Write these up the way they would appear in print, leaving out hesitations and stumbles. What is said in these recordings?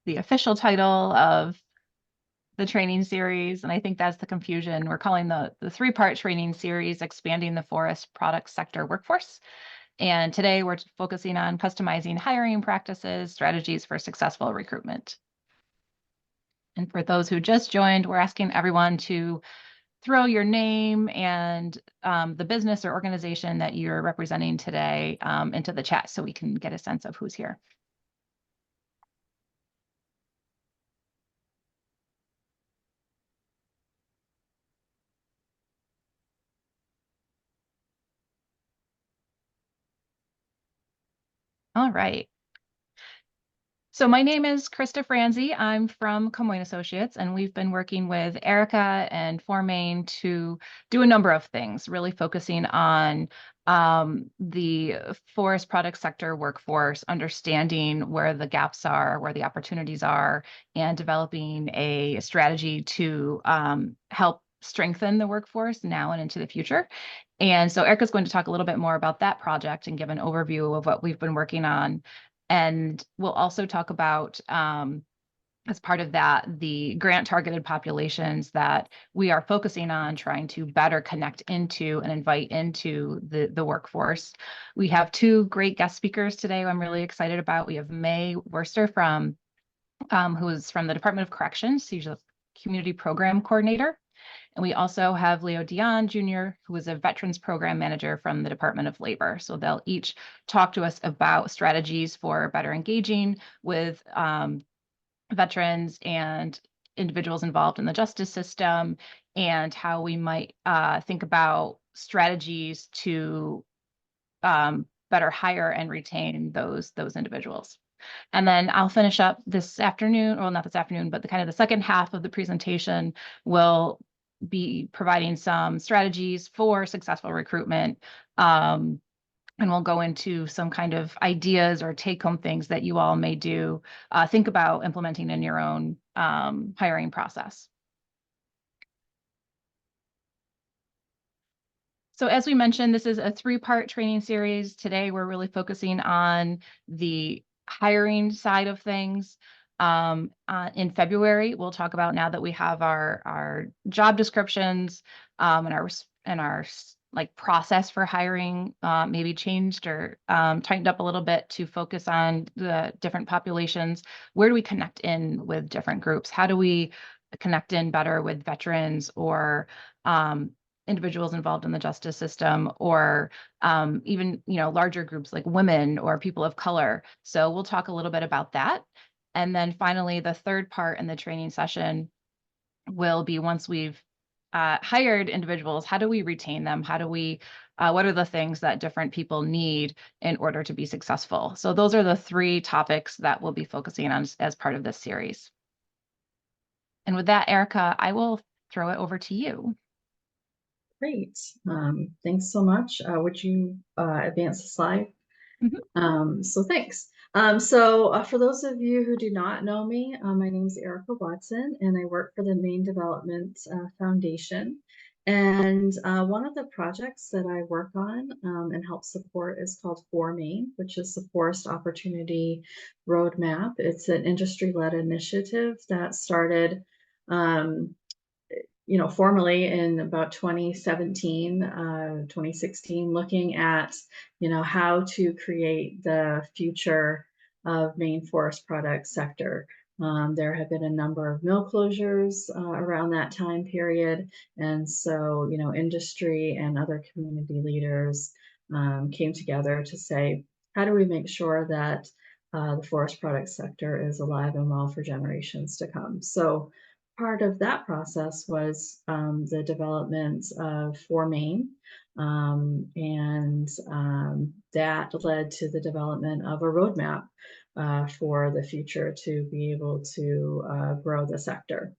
the official title of the training series, and I think that's the confusion. We're calling the three-part training series Expanding the Forest Products Sector Workforce. And today we're focusing on customizing hiring practices, strategies for successful recruitment. And for those who just joined, we're asking everyone to throw your name and the business or organization that you're representing today into the chat so we can get a sense of who's here. All right. So my name is Krista Franzi. I'm from Comoyne Associates, and we've been working with Erica and Maine to do a number of things, really focusing on the forest product sector workforce, understanding where the gaps are, where the opportunities are, and developing a strategy to help strengthen the workforce now and into the future. And so Erica's going to talk a little bit more about that project and give an overview of what we've been working on. And we'll also talk about, as part of that, the grant targeted populations that we are focusing on trying to better connect into and invite into the workforce. We have two great guest speakers today who I'm really excited about. We have May Worster from, who is from the Department of Corrections. She's a community program coordinator. And we also have Leo Dion Jr., who is a Veterans Program Manager from the Department of Labor. So they'll each talk to us about strategies for better engaging with veterans and individuals involved in the justice system, and how we might think about strategies to better hire and retain those individuals. And then I'll finish up this afternoon, well, not this afternoon, but the kind of the second half of the presentation will be providing some strategies for successful recruitment. And we'll go into some kind of ideas or take-home things that you all may do, think about implementing in your own hiring process. So as we mentioned, this is a three-part training series. Today, we're really focusing on the hiring side of things. In February, we'll talk about, now that we have our job descriptions and our like process for hiring maybe changed or tightened up a little bit to focus on the different populations. Where do we connect in with different groups? How do we connect in better with veterans or individuals involved in the justice system, or even larger groups like women or people of color? So we'll talk a little bit about that. And then finally, the third part in the training session will be, once we've hired individuals, how do we retain them? How do we, what are the things that different people need in order to be successful? So those are the three topics that we'll be focusing on as part of this series. And with that, Erica, I will throw it over to you. Great. Thanks so much. Would you advance the slide? Mm-hmm. So thanks. For those of you who do not know me, my name is Erica Watson, and I work for the Maine Development Foundation. And one of the projects that I work on and help support is called For Maine, which is the Forest Opportunity Roadmap. It's an industry-led initiative that started formally in about 2017, 2016, looking at, how to create the future of Maine Forest Products Sector. There have been a number of mill closures around that time period. And so, industry and other community leaders came together to say, how do we make sure that the forest products sector is alive and well for generations to come? So part of that process was the development of For Maine, and that led to the development of a roadmap for the future to be able to grow the sector.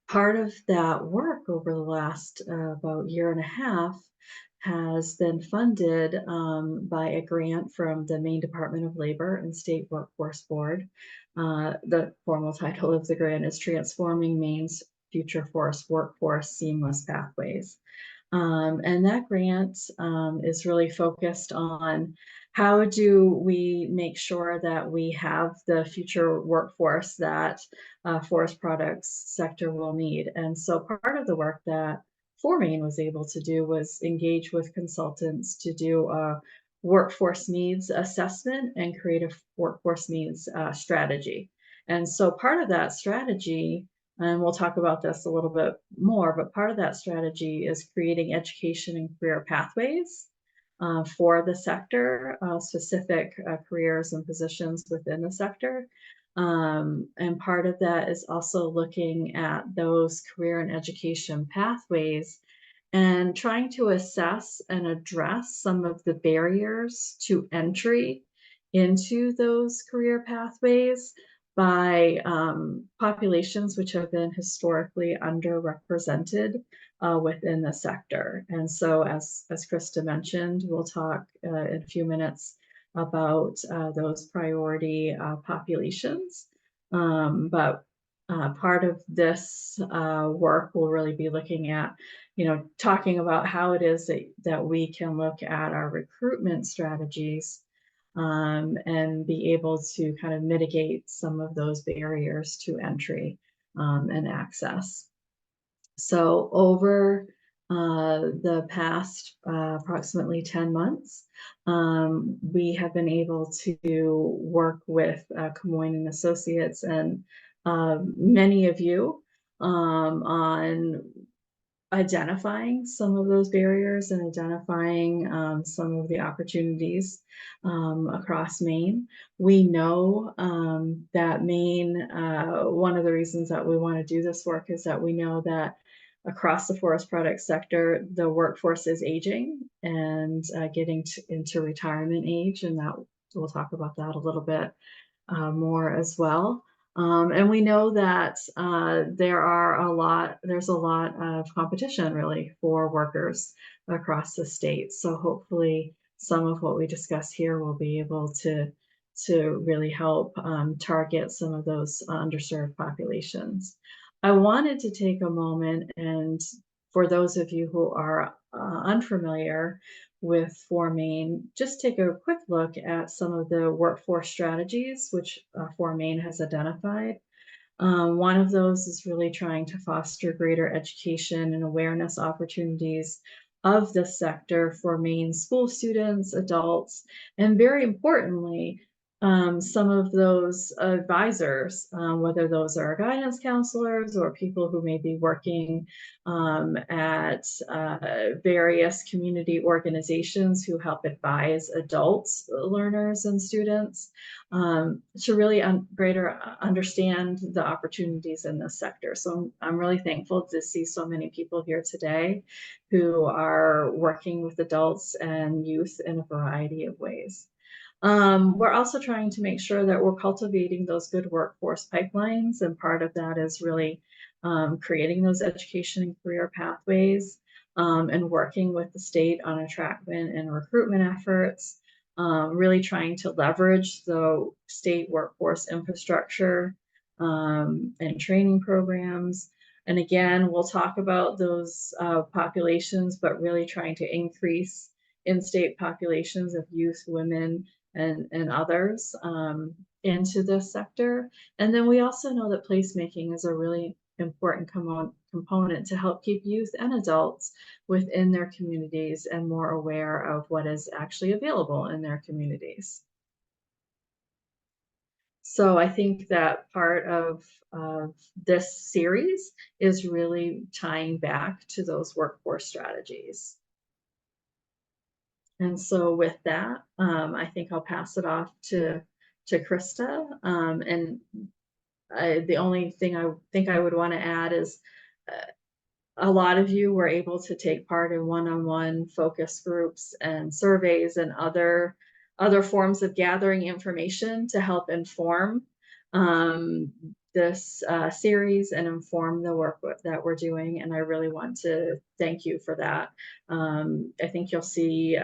Part of that work over the last about year and a half has been funded by a grant from the Maine Department of Labor and State Workforce Board. The formal title of the grant is Transforming Maine's Future Forest Workforce Seamless Pathways. And that grant is really focused on how do we make sure that we have the future workforce that forest products sector will need. And so part of the work that Maine was able to do was engage with consultants to do a workforce needs assessment and create a workforce needs strategy. And so part of that strategy, and we'll talk about this a little bit more, but part of that strategy is creating education and career pathways for the sector, specific careers and positions within the sector. And part of that is also looking at those career and education pathways and trying to assess and address some of the barriers to entry into those career pathways by populations which have been historically underrepresented within the sector. And so, as Krista mentioned, we'll talk in a few minutes about those priority populations. But part of this work will really be looking at, talking about how it is that we can look at our recruitment strategies and be able to kind of mitigate some of those barriers to entry and access. So over the past approximately 10 months, we have been able to work with Camoin and Associates and many of you on identifying some of those barriers and identifying some of the opportunities across Maine. We know that Maine, one of the reasons that we want to do this work is that we know that across the forest products sector, the workforce is aging and getting into retirement age, and that we'll talk about that a little bit more as well. And we know that there's a lot of competition really for workers across the state. So hopefully some of what we discuss here will be able to really help target some of those underserved populations. I wanted to take a moment, and for those of you who are unfamiliar with Maine, just take a quick look at some of the workforce strategies which Maine has identified. One of those is really trying to foster greater education and awareness opportunities of the sector for Maine school students, adults, and very importantly, some of those advisors, whether those are guidance counselors or people who may be working at various community organizations who help advise adults, learners, and students to really greater understand the opportunities in this sector. So I'm really thankful to see so many people here today who are working with adults and youth in a variety of ways. We're also trying to make sure that we're cultivating those good workforce pipelines, and part of that is really creating those education and career pathways and working with the state on attraction and recruitment efforts, really trying to leverage the state workforce infrastructure and training programs. And again, we'll talk about those populations, but really trying to increase in-state populations of youth, women, and others into this sector. And then we also know that placemaking is a really important component to help keep youth and adults within their communities and more aware of what is actually available in their communities. So I think that part of this series is really tying back to those workforce strategies. And so with that, I think I'll pass it off to Krista. And the only thing I think I would want to add is a lot of you were able to take part in one-on-one focus groups and surveys and other forms of gathering information to help inform this series and inform the work that we're doing. And I really want to thank you for that. I think you'll see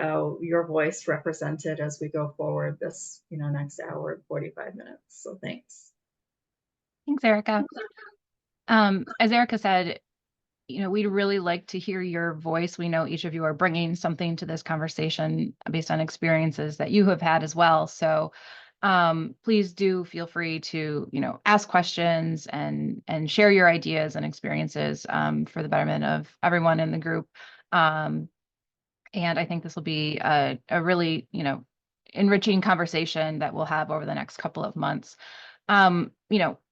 your voice represented as we go forward this next hour and 45 minutes. So thanks. Thanks, Erica. As Erica said, we'd really like to hear your voice. We know each of you are bringing something to this conversation based on experiences that you have had as well. So please do feel free to, ask questions and share your ideas and experiences for the betterment of everyone in the group. And I think this will be a really, enriching conversation that we'll have over the next couple of months.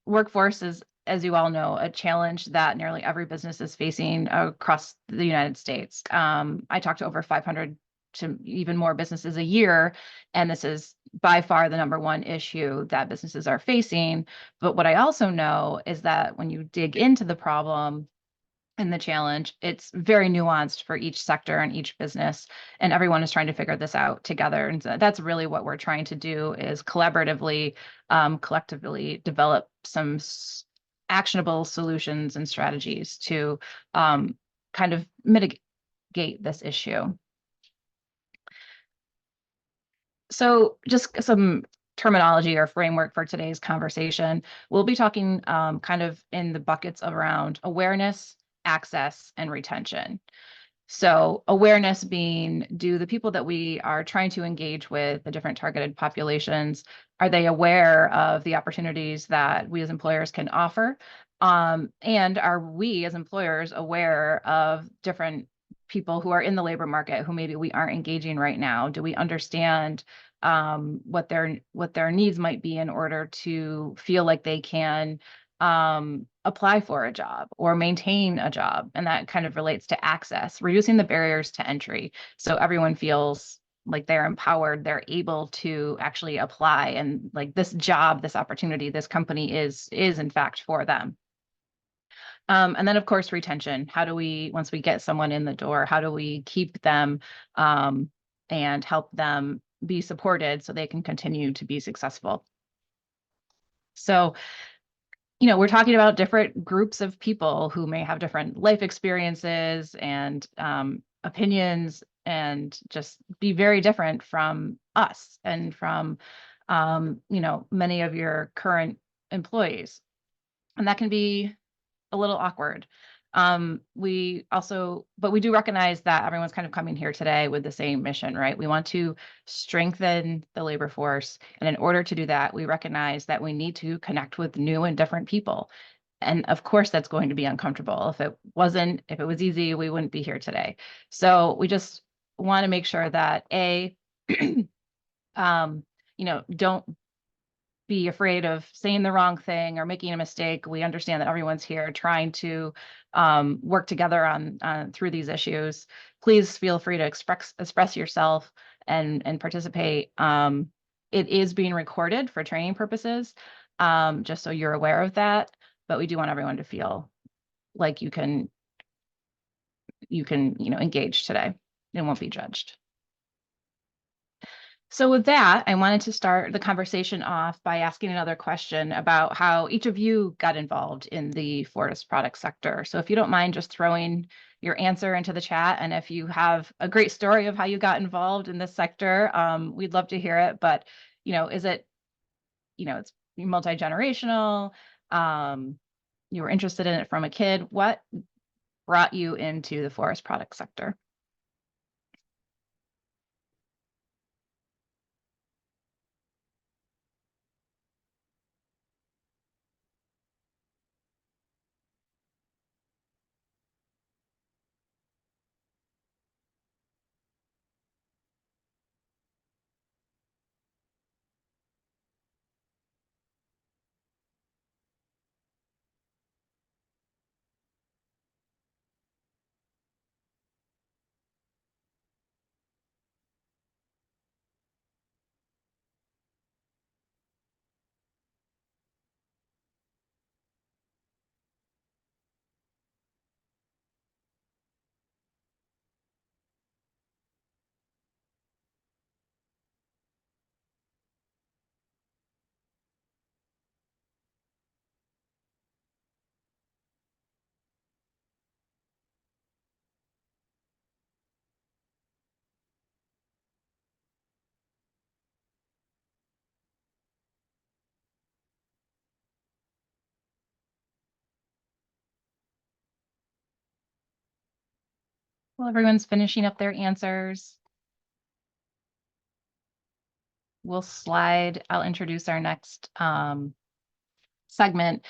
Workforce is, as you all know, a challenge that nearly every business is facing across the United States. I talk to over 500 to even more businesses a year, and this is by far the number one issue that businesses are facing. But what I also know is that when you dig into the problem, and the challenge, it's very nuanced for each sector and each business, and everyone is trying to figure this out together. And so that's really what we're trying to do, is collaboratively, collectively develop some actionable solutions and strategies to kind of mitigate this issue. So just some terminology or framework for today's conversation. We'll be talking kind of in the buckets around awareness, access, and retention. So awareness being, do the people that we are trying to engage with, the different targeted populations, are they aware of the opportunities that we as employers can offer? And are we as employers aware of different people who are in the labor market who maybe we aren't engaging right now? Do we understand what their needs might be in order to feel like they can apply for a job or maintain a job? And that kind of relates to access, reducing the barriers to entry so everyone feels like they're empowered, they're able to actually apply, and like this job, this opportunity, this company is in fact for them. And then of course retention. How do we, once we get someone in the door, how do we keep them and help them be supported so they can continue to be successful? So we're talking about different groups of people who may have different life experiences and opinions, and just be very different from us and from, many of your current employees. And that can be a little awkward. But we do recognize that everyone's kind of coming here today with the same mission, right? We want to strengthen the labor force. And in order to do that, we recognize that we need to connect with new and different people. And of course, that's going to be uncomfortable. If it was easy, we wouldn't be here today. So we just want to make sure that don't be afraid of saying the wrong thing or making a mistake. We understand that everyone's here trying to work together on through these issues. Please feel free to express yourself and participate. It is being recorded for training purposes, just so you're aware of that. But we do want everyone to feel like you can engage today and won't be judged. So with that, I wanted to start the conversation off by asking another question about how each of you got involved in the forest product sector. So if you don't mind just throwing your answer into the chat, and if you have a great story of how you got involved in this sector, we'd love to hear it. But, is it, it's multi-generational? You were interested in it from a kid. What brought you into the forest product sector? While everyone's finishing up their answers, I'll introduce our next segment.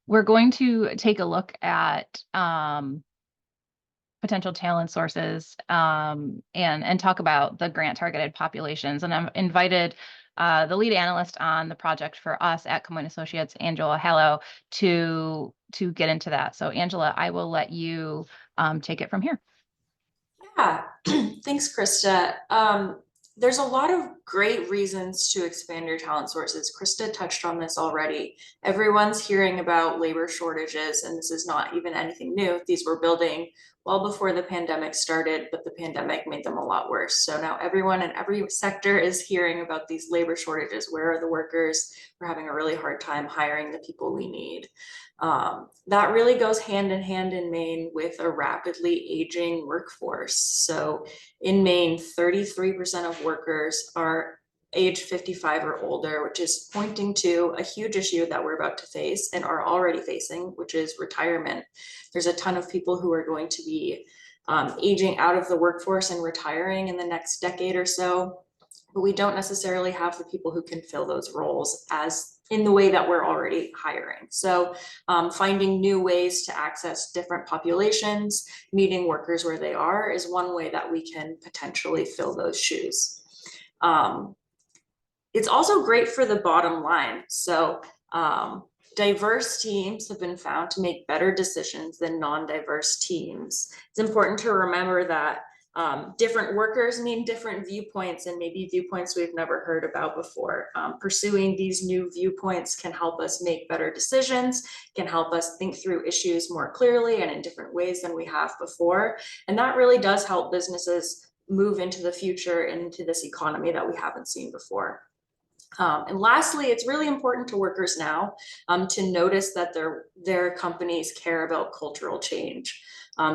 We're going to take a look at potential talent sources and talk about the grant targeted populations. And I've invited the lead analyst on the project for us at Moine Associates, Angela Hallow, to get into that. So Angela, I will let you take it from here. Yeah, thanks, Krista. There's a lot of great reasons to expand your talent sources. Krista touched on this already. Everyone's hearing about labor shortages, and this is not even anything new. These were building well before the pandemic started, but the pandemic made them a lot worse. So now everyone in every sector is hearing about these labor shortages. Where are the workers? We're having a really hard time hiring the people we need. That really goes hand in hand in Maine with a rapidly aging workforce. So in Maine, 33% of workers are age 55 or older, which is pointing to a huge issue that we're about to face and are already facing, which is retirement. There's a ton of people who are going to be aging out of the workforce and retiring in the next decade or so, but we don't necessarily have the people who can fill those roles as in the way that we're already hiring. So finding new ways to access different populations, meeting workers where they are, is one way that we can potentially fill those shoes. It's also great for the bottom line. So diverse teams have been found to make better decisions than non-diverse teams. It's important to remember that different workers mean different viewpoints, and maybe viewpoints we've never heard about before. Pursuing these new viewpoints can help us make better decisions, can help us think through issues more clearly and in different ways than we have before. And that really does help businesses move into the future and into this economy that we haven't seen before. And lastly, it's really important to workers now to notice that their companies care about cultural change.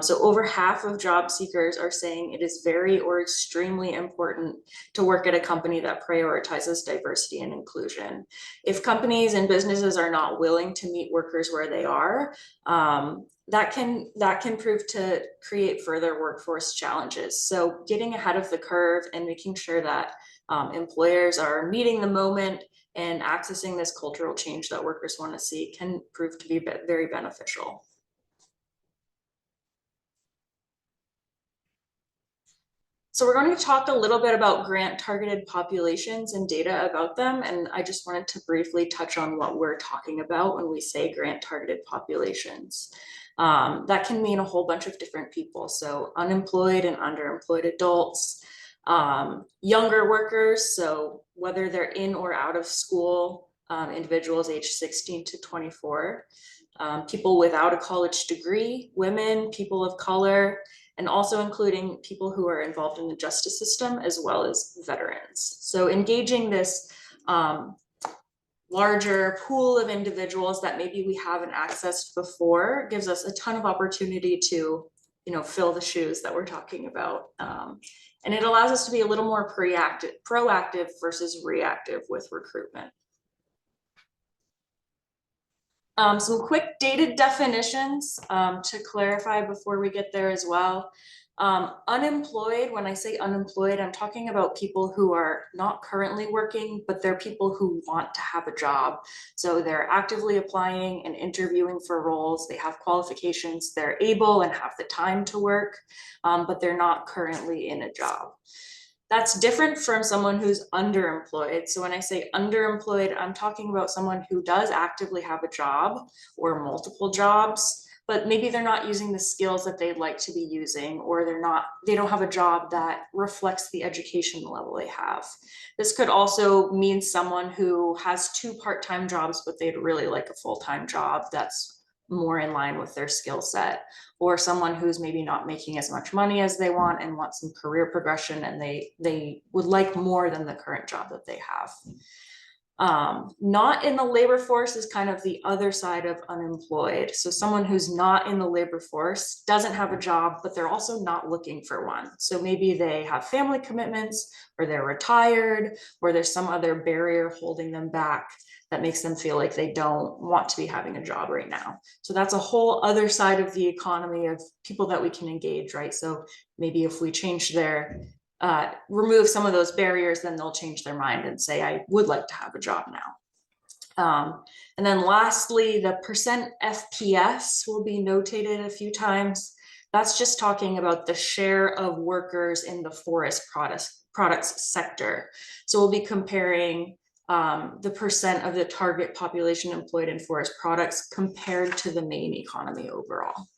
So over half of job seekers are saying it is very or extremely important to work at a company that prioritizes diversity and inclusion. If companies and businesses are not willing to meet workers where they are, that can prove to create further workforce challenges. So getting ahead of the curve and making sure that employers are meeting the moment and accessing this cultural change that workers want to see can prove to be very beneficial. So we're going to talk a little bit about grant targeted populations and data about them. And I just wanted to briefly touch on what we're talking about when we say grant targeted populations. That can mean a whole bunch of different people. So unemployed and underemployed adults, younger workers, so whether they're in or out of school, individuals age 16 to 24, people without a college degree, women, people of color, and also including people who are involved in the justice system as well as veterans. So engaging this larger pool of individuals that maybe we haven't accessed before gives us a ton of opportunity to, fill the shoes that we're talking about. And it allows us to be a little more proactive versus reactive with recruitment. Some quick data definitions to clarify before we get there as well. Unemployed, when I say unemployed, I'm talking about people who are not currently working, but they're people who want to have a job. So they're actively applying and interviewing for roles. They have qualifications, they're able and have the time to work, but they're not currently in a job. That's different from someone who's underemployed. So when I say underemployed, I'm talking about someone who does actively have a job or multiple jobs, but maybe they're not using the skills that they'd like to be using, or they don't have a job that reflects the education level they have. This could also mean someone who has 2 part-time jobs, but they'd really like a full-time job that's more in line with their skill set, or someone who's maybe not making as much money as they want and want some career progression, and they would like more than the current job that they have. Not in the labor force is kind of the other side of unemployed. So someone who's not in the labor force doesn't have a job, but they're also not looking for one. So maybe they have family commitments, or they're retired, or there's some other barrier holding them back that makes them feel like they don't want to be having a job right now. So that's a whole other side of the economy of people that we can engage, right? So maybe if we change their remove some of those barriers, then they'll change their mind and say, I would like to have a job now. And then lastly, the percent FPS will be notated a few times. That's just talking about the share of workers in the forest products sector. So we'll be comparing the percent of the target population employed in forest products compared to the Maine economy overall.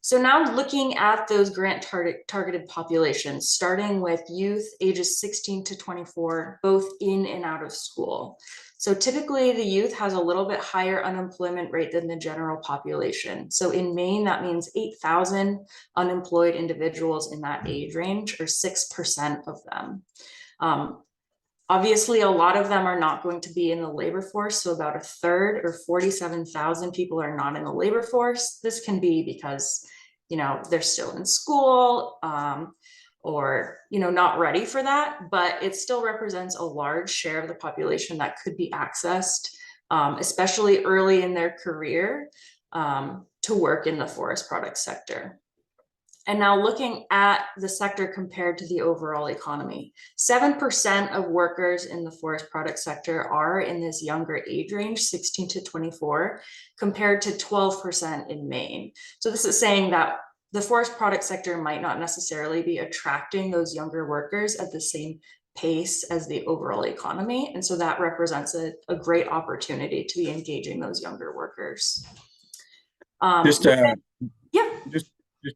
So now looking at those grant targeted populations, starting with youth ages 16 to 24, both in and out of school. So typically the youth has a little bit higher unemployment rate than the general population. So in Maine, that means 8,000 unemployed individuals in that age range, or 6% of them. Obviously, a lot of them are not going to be in the labor force. So about a third, or 47,000 people, are not in the labor force. This can be because, you know, they're still in school, or, you know, not ready for that, but it still represents a large share of the population that could be accessed, especially early in their career, to work in the forest products sector. And now looking at the sector compared to the overall economy, 7% of workers in the forest product sector are in this younger age range, 16 to 24, compared to 12% in Maine. So this is saying that the forest product sector might not necessarily be attracting those younger workers at the same pace as the overall economy. And so that represents a great opportunity to be engaging those younger workers. Just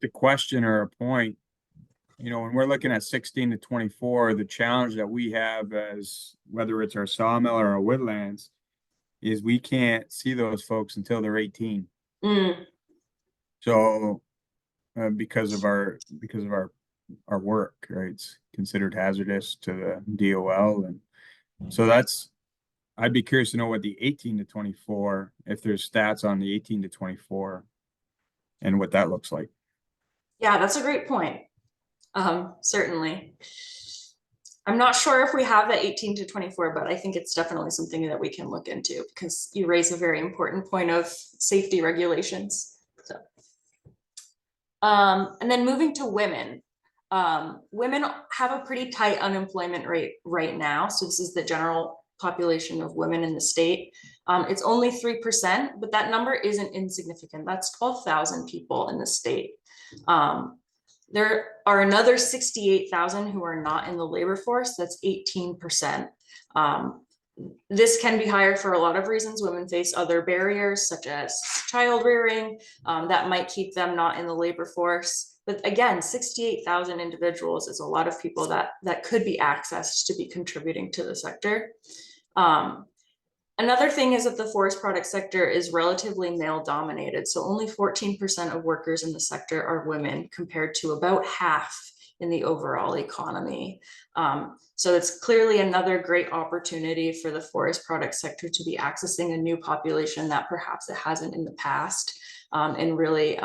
a question or a point. You know, when we're looking at 16 to 24, the challenge that we have, as whether it's our sawmill or our woodlands, is we can't see those folks until they're 18. So because of our work, right? It's considered hazardous to the DOL. And so I'd be curious to know what the 18 to 24, if there's stats on the 18 to 24 and what that looks like. Yeah, that's a great point. Certainly. I'm not sure if we have the 18 to 24, but I think it's definitely something that we can look into, because you raise a very important point of safety regulations. So, and then moving to women. Women have a pretty tight unemployment rate right now. So this is the general population of women in the state. It's only 3%, but that number isn't insignificant. That's 12,000 people in the state. There are another 68,000 who are not in the labor force. That's 18%. This can be higher for a lot of reasons. Women face other barriers, such as child rearing, that might keep them not in the labor force. But again, 68,000 individuals is a lot of people that could be accessed to be contributing to the sector. Another thing is that the forest product sector is relatively male dominated. So only 14% of workers in the sector are women, compared to about half in the overall economy. So it's clearly another great opportunity for the forest product sector to be accessing a new population that perhaps it hasn't in the past, and really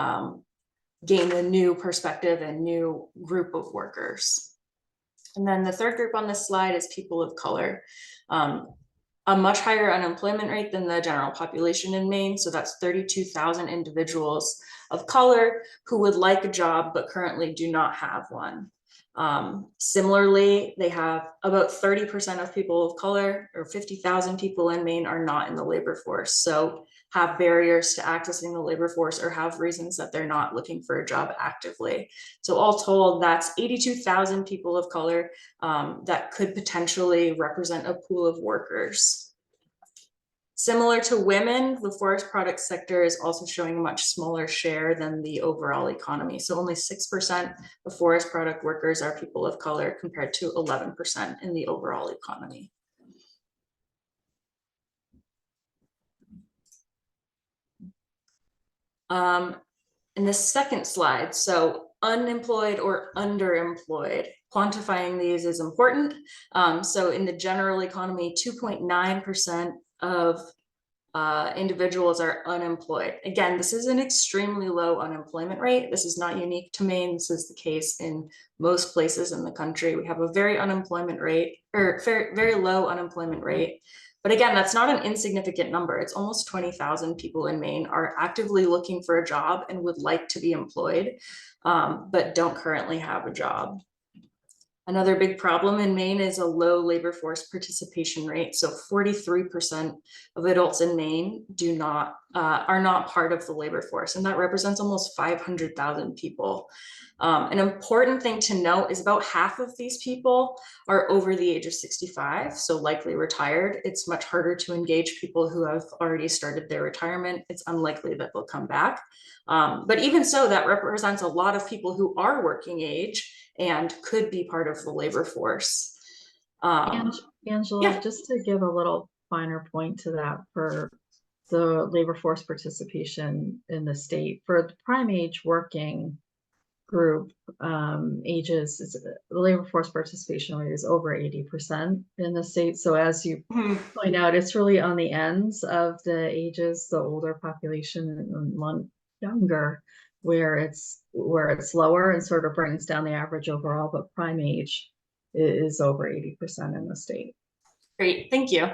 gain a new perspective and new group of workers. And then the third group on this slide is people of color. A much higher unemployment rate than the general population in Maine. So that's 32,000 individuals of color who would like a job but currently do not have one. Similarly, they have about 30% of people of color, or 50,000 people in Maine, are not in the labor force. So have barriers to accessing the labor force, or have reasons that they're not looking for a job actively. So all told, that's 82,000 people of color that could potentially represent a pool of workers. Similar to women, the forest products sector is also showing a much smaller share than the overall economy. So only 6% of forest product workers are people of color, compared to 11% in the overall economy. In the second slide, so unemployed or underemployed. Quantifying these is important. So in the general economy, 2.9% of individuals are unemployed. Again, this is an extremely low unemployment rate. This is not unique to Maine. This is the case in most places in the country. We have a very unemployment rate, or very low unemployment rate. But again, that's not an insignificant number. It's almost 20,000 people in Maine are actively looking for a job and would like to be employed, but don't currently have a job. Another big problem in Maine is a low labor force participation rate. So 43% of adults in Maine are not part of the labor force, and that represents almost 500,000 people. An important thing to note is about half of these people are over the age of 65, so likely retired. It's much harder to engage people who have already started their retirement. It's unlikely that they'll come back. But even so, that represents a lot of people who are working age and could be part of the labor force. Angela, yeah. just to give a little finer point to that for the labor force participation in the state, for the prime age working group, ages, the labor force participation rate is over 80% in the state. So as you point out, it's really on the ends of the ages, the older population and younger, where it's lower and sort of brings down the average overall, but prime age is over 80% in the state. Great, thank you.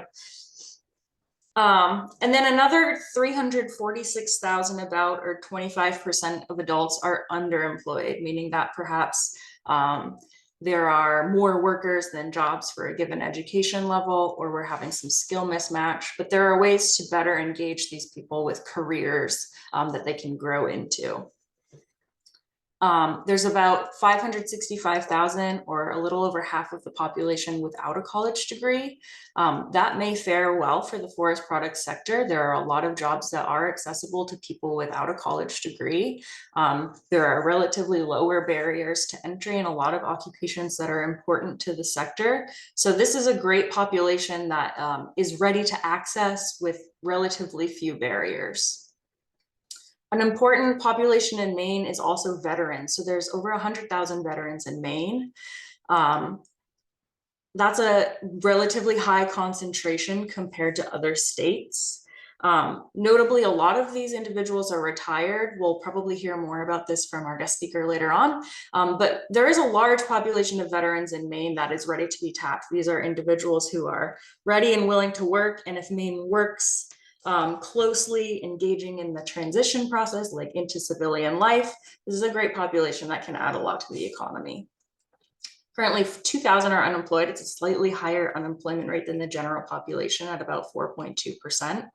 And then another 346,000 about, or 25% of adults are underemployed, meaning that perhaps there are more workers than jobs for a given education level, or we're having some skill mismatch, but there are ways to better engage these people with careers that they can grow into. There's about 565,000, or a little over half of the population, without a college degree. That may fare well for the forest products sector. There are a lot of jobs that are accessible to people without a college degree. There are relatively lower barriers to entry in a lot of occupations that are important to the sector. So this is a great population that is ready to access with relatively few barriers. An important population in Maine is also veterans. So there's over 100,000 veterans in Maine. That's a relatively high concentration compared to other states. Notably, a lot of these individuals are retired. We'll probably hear more about this from our guest speaker later on. But there is a large population of veterans in Maine that is ready to be tapped. These are individuals who are ready and willing to work. And if Maine works closely engaging in the transition process, like into civilian life, this is a great population that can add a lot to the economy. Currently, 2,000 are unemployed. It's a slightly higher unemployment rate than the general population at about 4.2%.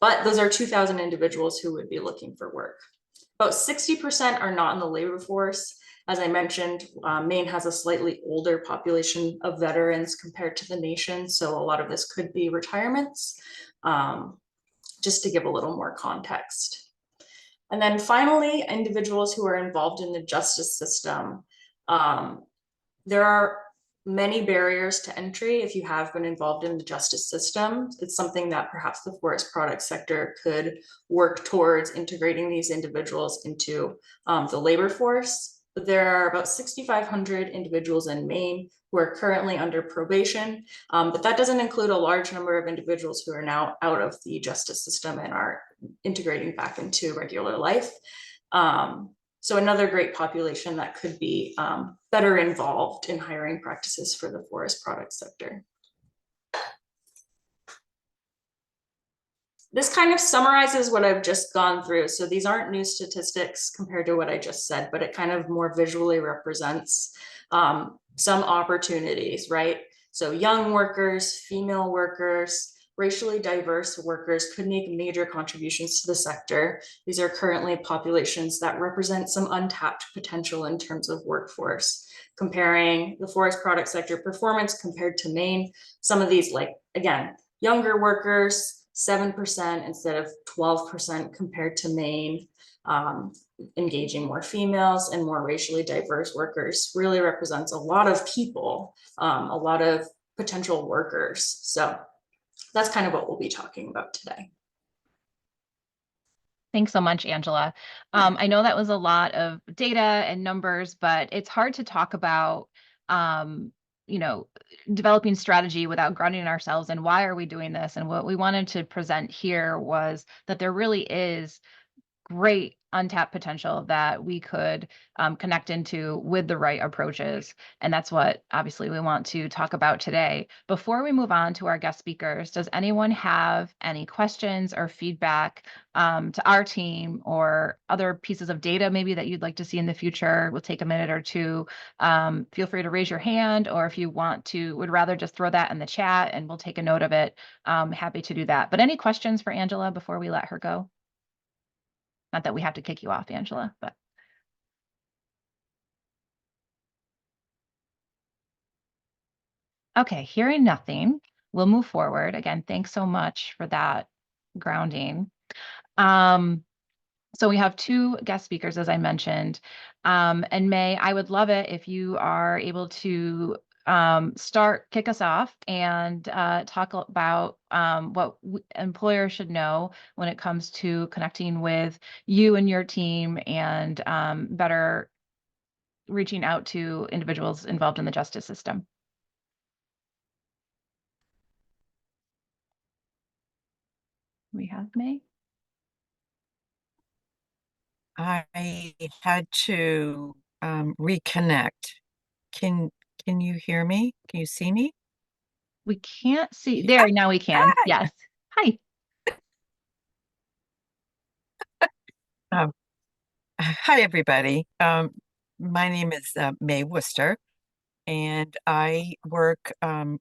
But those are 2,000 individuals who would be looking for work. About 60% are not in the labor force. As I mentioned, Maine has a slightly older population of veterans compared to the nation, so a lot of this could be retirements, just to give a little more context. And then finally, individuals who are involved in the justice system. There are many barriers to entry if you have been involved in the justice system. It's something that perhaps the forest products sector could work towards integrating these individuals into the labor force. But there are about 6,500 individuals in Maine who are currently under probation, but that doesn't include a large number of individuals who are now out of the justice system and are integrating back into regular life. So another great population that could be better involved in hiring practices for the forest products sector. This kind of summarizes what I've just gone through. So these aren't new statistics compared to what I just said, but it kind of more visually represents some opportunities, right? So young workers, female workers, racially diverse workers could make major contributions to the sector. These are currently populations that represent some untapped potential in terms of workforce. Comparing the forest product sector performance compared to Maine, some of these, like, again, younger workers, 7% instead of 12% compared to Maine, engaging more females and more racially diverse workers really represents a lot of people, a lot of potential workers. So that's kind of what we'll be talking about today. Thanks so much, Angela. I know that was a lot of data and numbers, but it's hard to talk about, you know, developing strategy without grounding ourselves in why are we doing this. And what we wanted to present here was that there really is great untapped potential that we could connect into with the right approaches. And that's what obviously we want to talk about today. Before we move on to our guest speakers, does anyone have any questions or feedback to our team or other pieces of data maybe that you'd like to see in the future? We'll take a minute or two. Feel free to raise your hand, or if you would rather just throw that in the chat and we'll take a note of it. Happy to do that. But any questions for Angela before we let her go? Not that we have to kick you off, Angela, but. Okay, hearing nothing, we'll move forward. Again, thanks so much for that grounding. So we have two guest speakers, as I mentioned. And May, I would love it if you are able to kick us off and talk about what employers should know when it comes to connecting with you and your team and better reaching out to individuals involved in the justice system. We have May. I had to reconnect. Can you hear me? Can you see me? We can't see. There, now we can. Hi. Yes. Hi. Hi, everybody. My name is May Worcester, and I work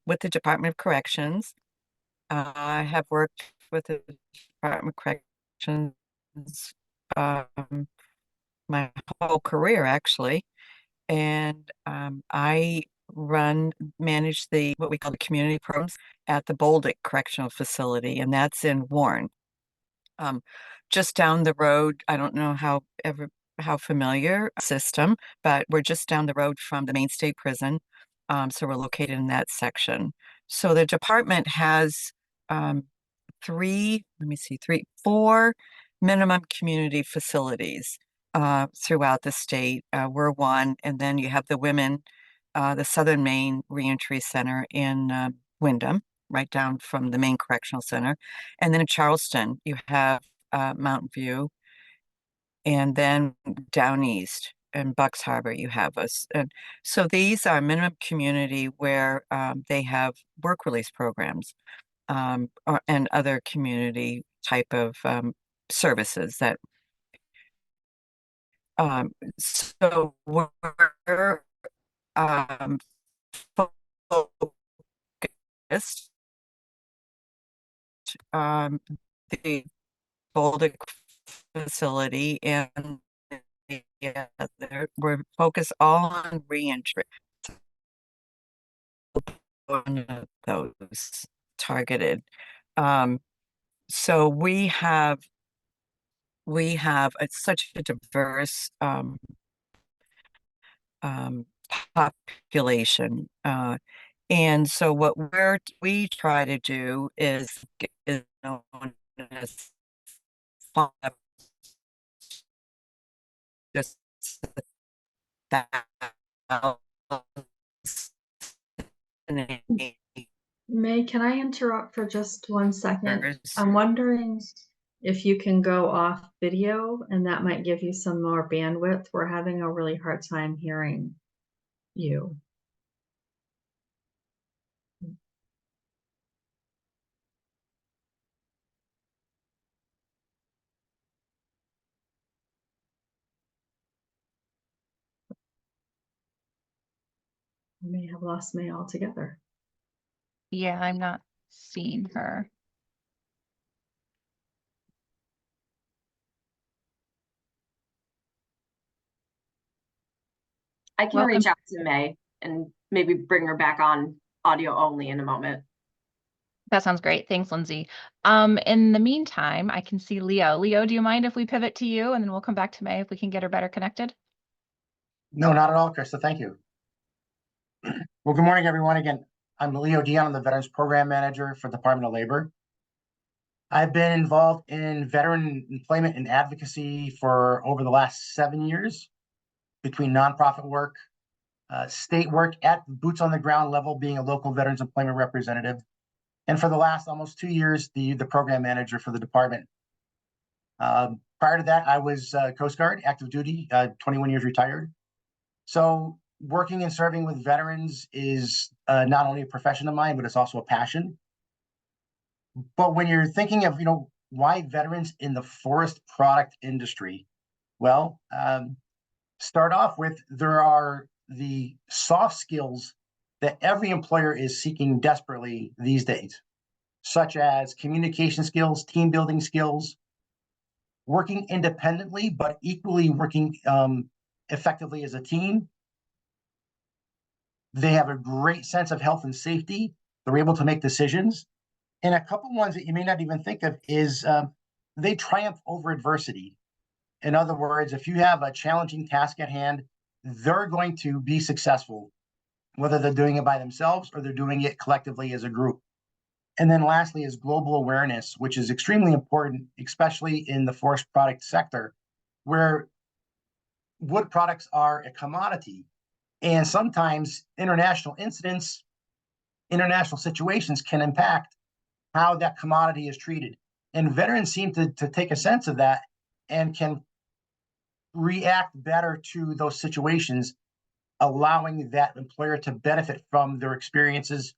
with the Department of Corrections. I have worked with the Department of Corrections my whole career, actually. And I manage what we call the community programs at the Bolduc Correctional Facility, and that's in Warren. Just down the road, I don't know how familiar system, but we're just down the road from the Maine State Prison. So we're located in that section. So the department has four minimum community facilities throughout the state. We're one, and then you have the Southern Maine Reentry Center in Wyndham, right down from the Maine Correctional Center. And then in Charleston, you have Mountain View, and then down east in Bucks Harbor, you have us. And so these are minimum community where they have work release programs and other community type of services that so we're focused the Bolduc facility and we're focused all on reentry. One of those targeted. So we have such a diverse population. And so what we try to do is known as just May, can I interrupt for just 1 second? I'm wondering if you can go off video, and that might give you some more bandwidth. We're having a really hard time hearing you. We may have lost May altogether. Yeah, I'm not seeing her. I can reach out to May and maybe bring her back on audio only in a moment. That sounds great. Thanks, Lindsay. In the meantime, I can see Leo. Leo, do you mind if we pivot to you and then we'll come back to May if we can get her better connected? No, not at all, Krista. Thank you. Well, good morning, everyone. Again, I'm Leo Dion. I'm the Veterans Program Manager for the Department of Labor. I've been involved in veteran employment and advocacy for over the last 7 years, between nonprofit work, state work at boots on the ground level, being a local veterans employment representative, and for the last almost 2 years, the program manager for the department. Prior to that, I was Coast Guard, active duty, 21 years retired. So working and serving with veterans is not only a profession of mine, but it's also a passion. But when you're thinking of, why veterans in the forest product industry, well, start off with, there are the soft skills that every employer is seeking desperately these days, such as communication skills, team building skills, working independently, but equally working effectively as a team. They have a great sense of health and safety. They're able to make decisions. And a couple ones that you may not even think of is they triumph over adversity. In other words, if you have a challenging task at hand, they're going to be successful, whether they're doing it by themselves or they're doing it collectively as a group. And then lastly is global awareness, which is extremely important, especially in the forest product sector, where wood products are a commodity. And sometimes international incidents, international situations can impact how that commodity is treated. And veterans seem to take a sense of that and can react better to those situations, allowing that employer to benefit from their experiences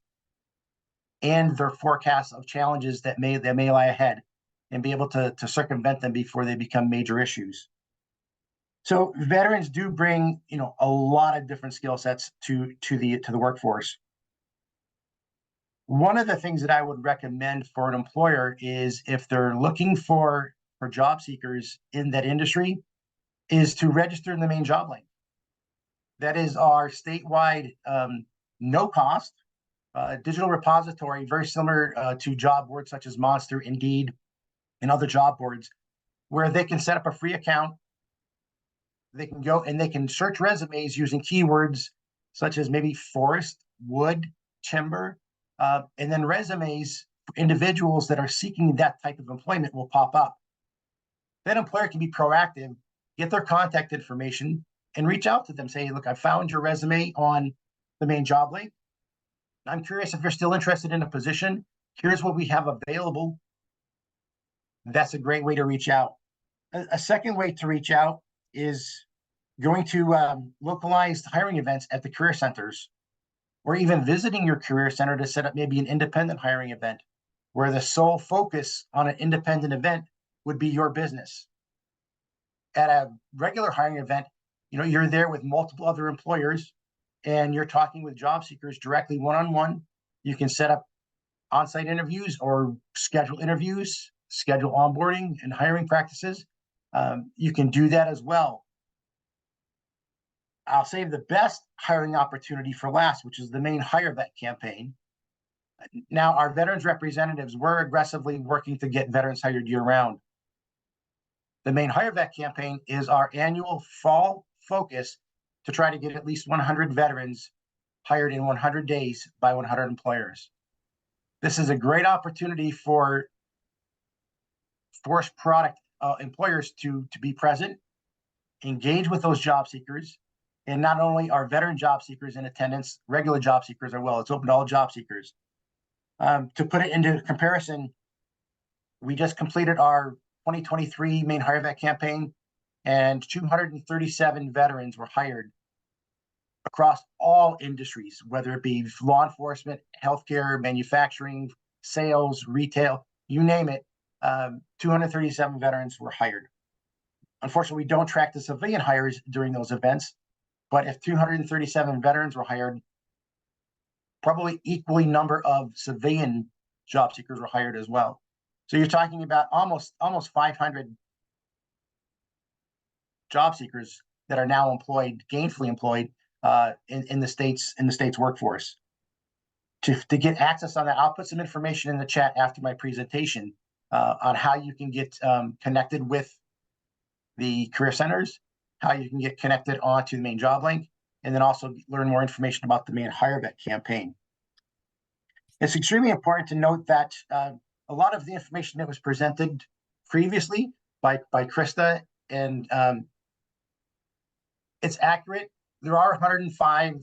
and their forecasts of challenges that may lie ahead, and be able to circumvent them before they become major issues. So veterans do bring, a lot of different skill sets to the workforce. One of the things that I would recommend for an employer is, if they're looking for job seekers in that industry, is to register in the Maine Job Link. That is our statewide, no cost digital repository, very similar to job boards such as Monster, Indeed, and other job boards, where they can set up a free account. They can go and they can search resumes using keywords such as maybe forest, wood, timber, and then resumes for individuals that are seeking that type of employment will pop up. That employer can be proactive, get their contact information, and reach out to them. Say, look, I found your resume on the Maine Job Link. I'm curious if you're still interested in a position. Here's what we have available. That's a great way to reach out. A second way to reach out is going to localized hiring events at the career centers, or even visiting your career center to set up maybe an independent hiring event, where the sole focus on an independent event would be your business. At a regular hiring event, you're there with multiple other employers, and you're talking with job seekers directly one-on-one. You can set up on-site interviews or schedule interviews, schedule onboarding and hiring practices. You can do that as well. I'll save the best hiring opportunity for last, which is the Maine Hire Vet campaign. Now, our veterans representatives, we're aggressively working to get veterans hired year-round. The Maine Hire Vet campaign is our annual fall focus to try to get at least 100 veterans hired in 100 days by 100 employers. This is a great opportunity for forest product employers to be present, engage with those job seekers, and not only are veteran job seekers in attendance, regular job seekers are well. It's open to all job seekers. To put it into comparison, we just completed our 2023 Maine Hire Vet campaign, and 237 veterans were hired across all industries, whether it be law enforcement, healthcare, manufacturing, sales, retail, you name it. 237 veterans were hired. Unfortunately, we don't track the civilian hires during those events, but if 237 veterans were hired, probably equally number of civilian job seekers were hired as well. So you're talking about almost 500 job seekers that are now employed, gainfully employed, in the state's workforce. To get access on that, I'll put some information in the chat after my presentation on how you can get connected with the career centers, how you can get connected onto the Maine Job Link, and then also learn more information about the Maine Hire Vet campaign. It's extremely important to note that a lot of the information that was presented previously by Krista, and it's accurate. There are 105,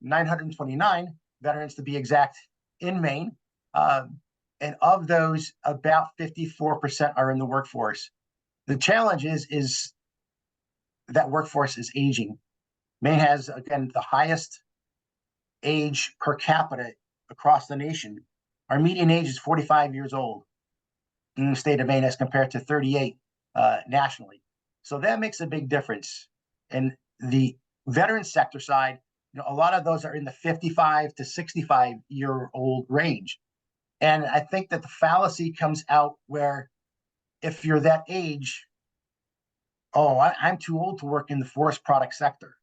929 veterans to be exact in Maine. And of those, about 54% are in the workforce. The challenge is that workforce is aging. Maine has, again, the highest age per capita across the nation. Our median age is 45 years old in the state of Maine as compared to 38 nationally. So that makes a big difference. And the veteran sector side, a lot of those are in the 55 to 65-year-old range. And I think that the fallacy comes out where if you're that age, I'm too old to work in the forest product sector,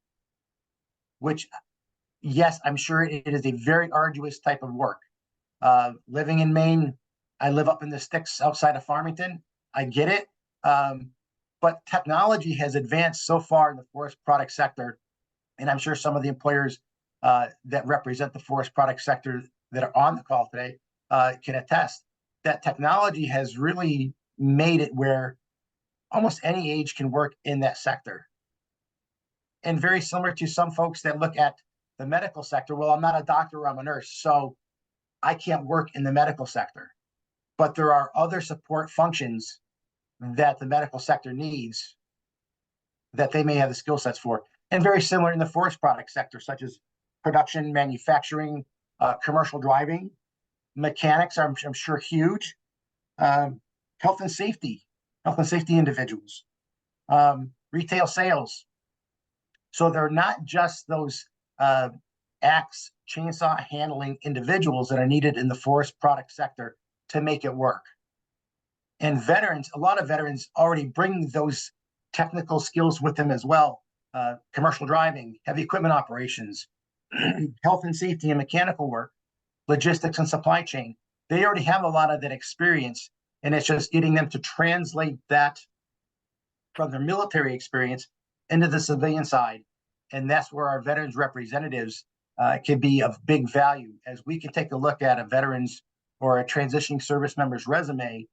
which, yes, I'm sure it is a very arduous type of work. Living in Maine, I live up in the sticks outside of Farmington. I get it. But technology has advanced so far in the forest product sector, and I'm sure some of the employers that represent the forest product sector that are on the call today can attest that technology has really made it where almost any age can work in that sector. And very similar to some folks that look at the medical sector, well, I'm not a doctor or I'm a nurse, so I can't work in the medical sector. But there are other support functions that the medical sector needs that they may have the skill sets for. And very similar in the forest product sector, such as production, manufacturing, commercial driving, mechanics, I'm sure huge, health and safety individuals, retail sales. So they're not just those axe, chainsaw handling individuals that are needed in the forest product sector to make it work. And veterans, a lot of veterans already bring those technical skills with them as well. Commercial driving, heavy equipment operations, health and safety and mechanical work, logistics and supply chain. They already have a lot of that experience, and it's just getting them to translate that from their military experience into the civilian side. And that's where our veterans representatives can be of big value, as we can take a look at a veteran's or a transitioning service member's resume,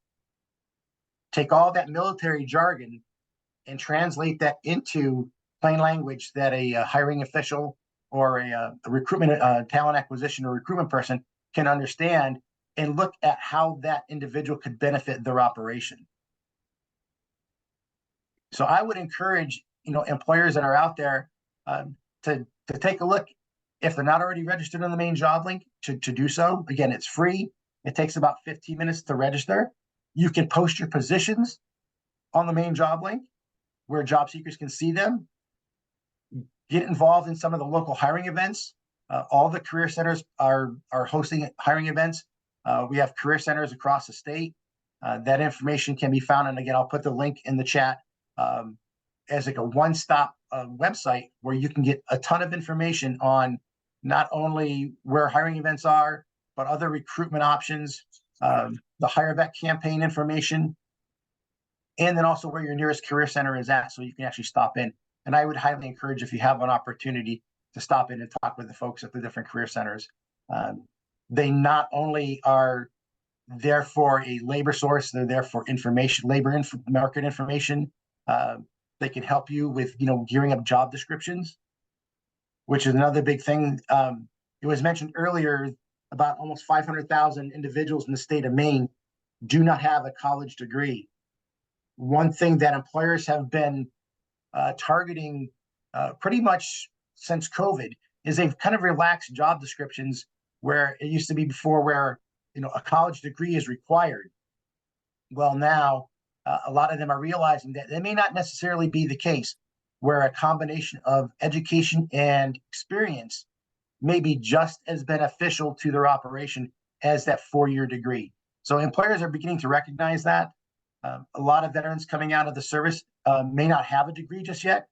take all that military jargon and translate that into plain language that a hiring official or a recruitment, talent acquisition or recruitment person can understand, and look at how that individual could benefit their operation. So I would encourage, employers that are out there to take a look, if they're not already registered on the Maine job link, to do so. Again, it's free. It takes about 15 minutes to register. You can post your positions on the Maine job link where job seekers can see them. Get involved in some of the local hiring events. All the career centers are hosting hiring events. We have career centers across the state. That information can be found, and again, I'll put the link in the chat, as like a one-stop website where you can get a ton of information on not only where hiring events are, but other recruitment options, the Hire Vet campaign information, and then also where your nearest career center is at, so you can actually stop in. And I would highly encourage, if you have an opportunity, to stop in and talk with the folks at the different career centers. They not only are there for a labor source, they're there for information, market information. They can help you with, gearing up job descriptions, which is another big thing. It was mentioned earlier about almost 500,000 individuals in the state of Maine do not have a college degree. One thing that employers have been targeting pretty much since COVID is they've kind of relaxed job descriptions, where it used to be before where, a college degree is required. Well, now a lot of them are realizing that may not necessarily be the case, where a combination of education and experience may be just as beneficial to their operation as that 4-year degree. So employers are beginning to recognize that. A lot of veterans coming out of the service may not have a degree just yet.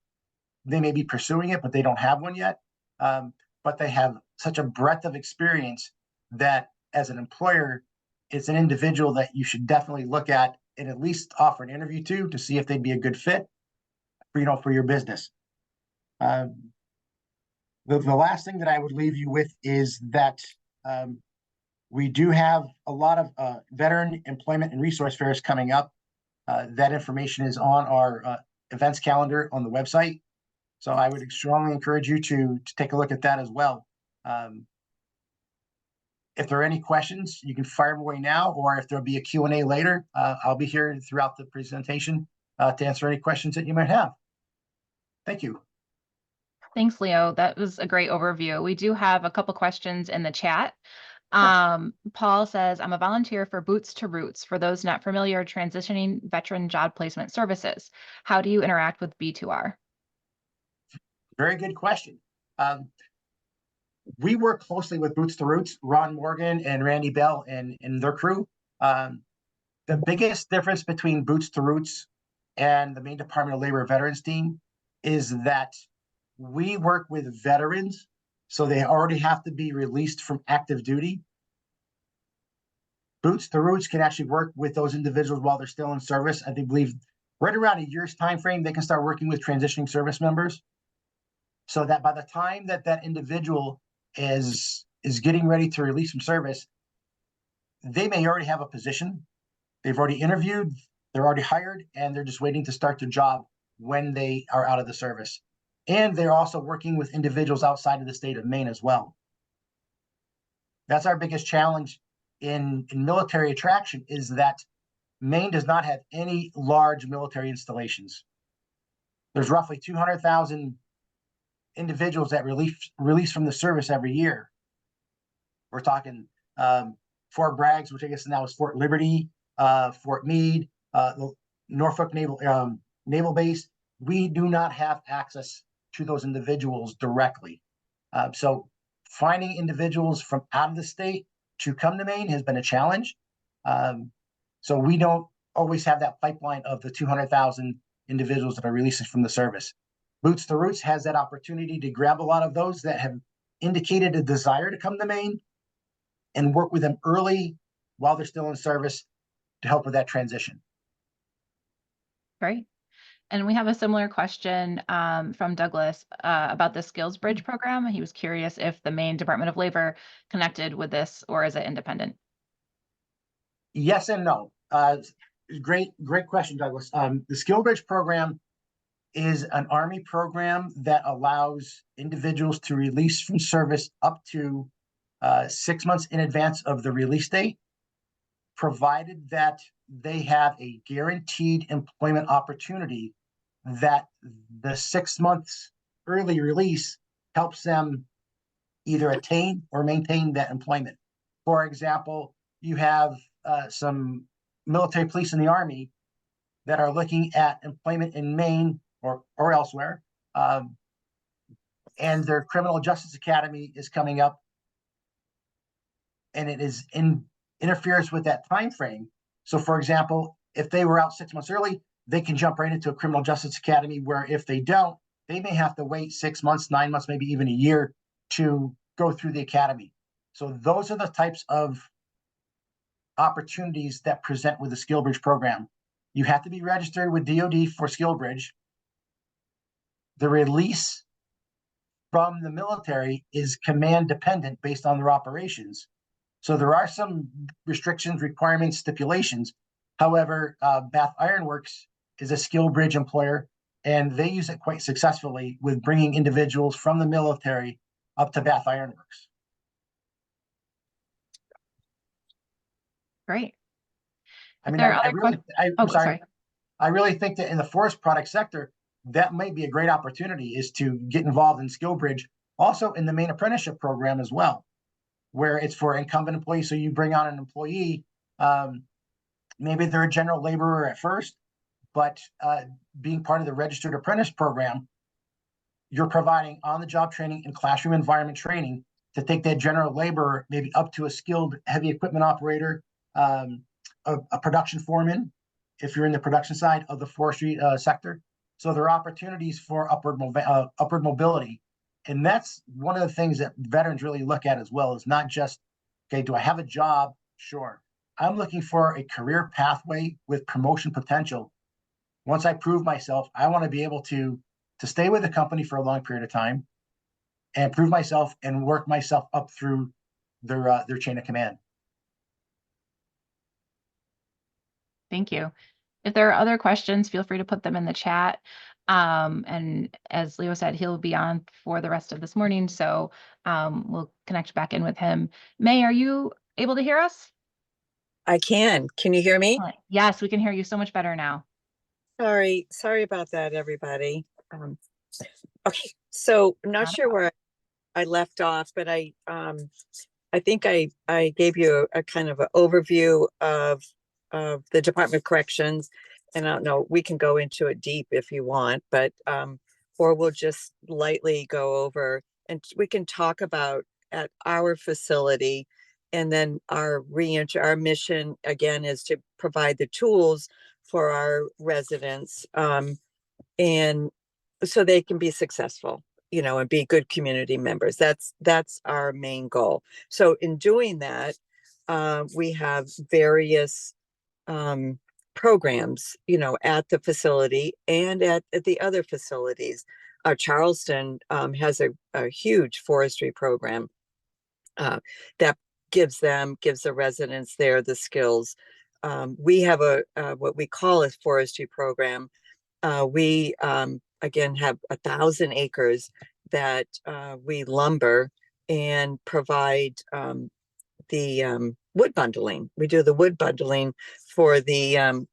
They may be pursuing it, but they don't have one yet. But they have such a breadth of experience that, as an employer, it's an individual that you should definitely look at and at least offer an interview to see if they'd be a good fit for your business. The last thing that I would leave you with is that We do have a lot of veteran employment and resource fairs coming up. That information is on our events calendar on the website. So I would strongly encourage you to take a look at that as well. If there are any questions, you can fire them away now, or if there'll be a Q&A later, I'll be here throughout the presentation to answer any questions that you might have. Thank you. Thanks, Leo. That was a great overview. We do have a couple questions in the chat. Paul says, I'm a volunteer for Boots to Roots. For those not familiar, transitioning veteran job placement services. How do you interact with B2R? Very good question. We work closely with Boots to Roots, Ron Morgan and Randy Bell and their crew. The biggest difference between Boots to Roots and the Maine Department of Labor Veterans team is that we work with veterans, so they already have to be released from active duty. Boots to Roots can actually work with those individuals while they're still in service. I believe right around a year's time frame, they can start working with transitioning service members, so that by the time that that individual is getting ready to release from service, they may already have a position. They've already interviewed, they're already hired, and they're just waiting to start their job when they are out of the service. And they're also working with individuals outside of the state of Maine as well. That's our biggest challenge in military attraction, is that Maine does not have any large military installations. There's roughly 200,000 individuals that release from the service every year. We're talking Fort Braggs, which I guess now is Fort Liberty, Fort Meade, Norfolk Naval Base. We do not have access to those individuals directly. So finding individuals from out of the state to come to Maine has been a challenge. So we don't always have that pipeline of the 200,000 individuals that are releasing from the service. Boots to Roots has that opportunity to grab a lot of those that have indicated a desire to come to Maine and work with them early while they're still in service to help with that transition. Great. And we have a similar question from Douglas about the Skills Bridge program. He was curious if the Maine Department of Labor connected with this, or is it independent? Yes and no. Great question, Douglas. The Skill Bridge program is an Army program that allows individuals to release from service up to 6 months in advance of the release date, provided that they have a guaranteed employment opportunity, that the 6 months early release helps them either attain or maintain that employment. For example, you have some military police in the Army that are looking at employment in Maine or elsewhere, and their criminal justice academy is coming up, and it is interferes with that time frame. So, for example, if they were out 6 months early, they can jump right into a criminal justice academy, where if they don't, they may have to wait 6 months, 9 months, maybe even a year to go through the academy. So those are the types of opportunities that present with the Skill Bridge program. You have to be registered with DoD for Skill Bridge. The release from the military is command dependent based on their operations. So there are some restrictions, requirements, stipulations. However, Bath Iron Works is a Skill Bridge employer, and they use it quite successfully with bringing individuals from the military up to Bath Iron Works. Great. I mean, There are I other really, questions. I'm sorry. I really think that in the forest product sector, that might be a great opportunity, is to get involved in Skill Bridge, also in the Maine apprenticeship program as well, where it's for incumbent employees. So you bring on an employee, maybe they're a general laborer at first, but being part of the registered apprentice program, you're providing on-the-job training and classroom environment training to take that general laborer maybe up to a skilled heavy equipment operator, a production foreman, if you're in the production side of the forestry sector. So there are opportunities for upward mobility. And that's one of the things that veterans really look at as well, is not just, okay, do I have a job? Sure. I'm looking for a career pathway with promotion potential. Once I prove myself, I want to be able to stay with the company for a long period of time and prove myself and work myself up through their chain of command. Thank you. If there are other questions, feel free to put them in the chat. And as Leo said, he'll be on for the rest of this morning, so we'll connect back in with him. May, are you able to hear us? I can. Can you hear me? Yes, we can hear you so much better now. Sorry about that, everybody. Okay, so I'm not Not a sure where I left off, but I think I gave you a kind of an overview of the Department of Corrections. And I don't know, we can go into it deep if you want, but or we'll just lightly go over and we can talk about at our facility. And then our mission again is to provide the tools for our residents, and so they can be successful, and be good community members. That's our main goal. So in doing that, we have various programs, at the facility and at the other facilities. Charleston has a huge forestry program that gives the residents there the skills. We have a what we call a forestry program. We again have 1,000 acres that we lumber and provide the wood bundling. We do the wood bundling for the oh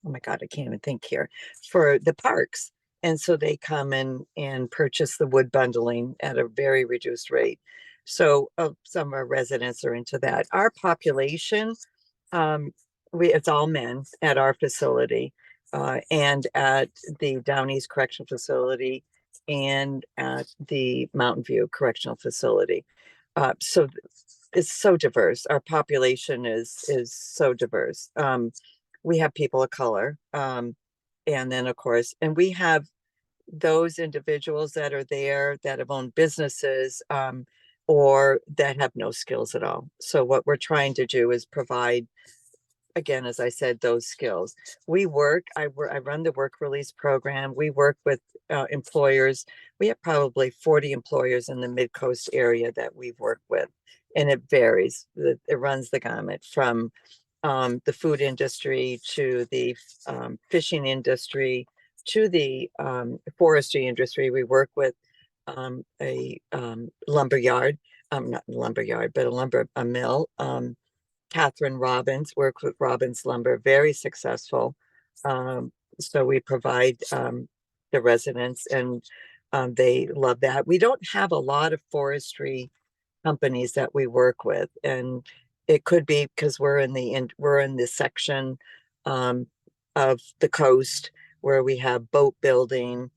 my God, I can't even think here, for the parks. And so they come in and purchase the wood bundling at a very reduced rate. So some of our residents are into that. Our population, it's all men at our facility, and at the Down East Correctional Facility and at the Mountain View Correctional Facility. So it's so diverse. Our population is so diverse. We have people of color, and then of course, and we have those individuals that are there that have owned businesses, or that have no skills at all. So what we're trying to do is provide, again, as I said, those skills. I run the work release program. We work with employers. We have probably 40 employers in the Mid-Coast area that we've worked with, and it varies. It runs the gamut from the food industry to the fishing industry to the forestry industry. We work with a lumber yard, not a lumber yard, but a mill. Catherine Robbins worked with Robbins Lumber, very successful. So we provide the residents, and they love that. We don't have a lot of forestry companies that we work with, and it could be because we're in the section of the coast where we have boat building.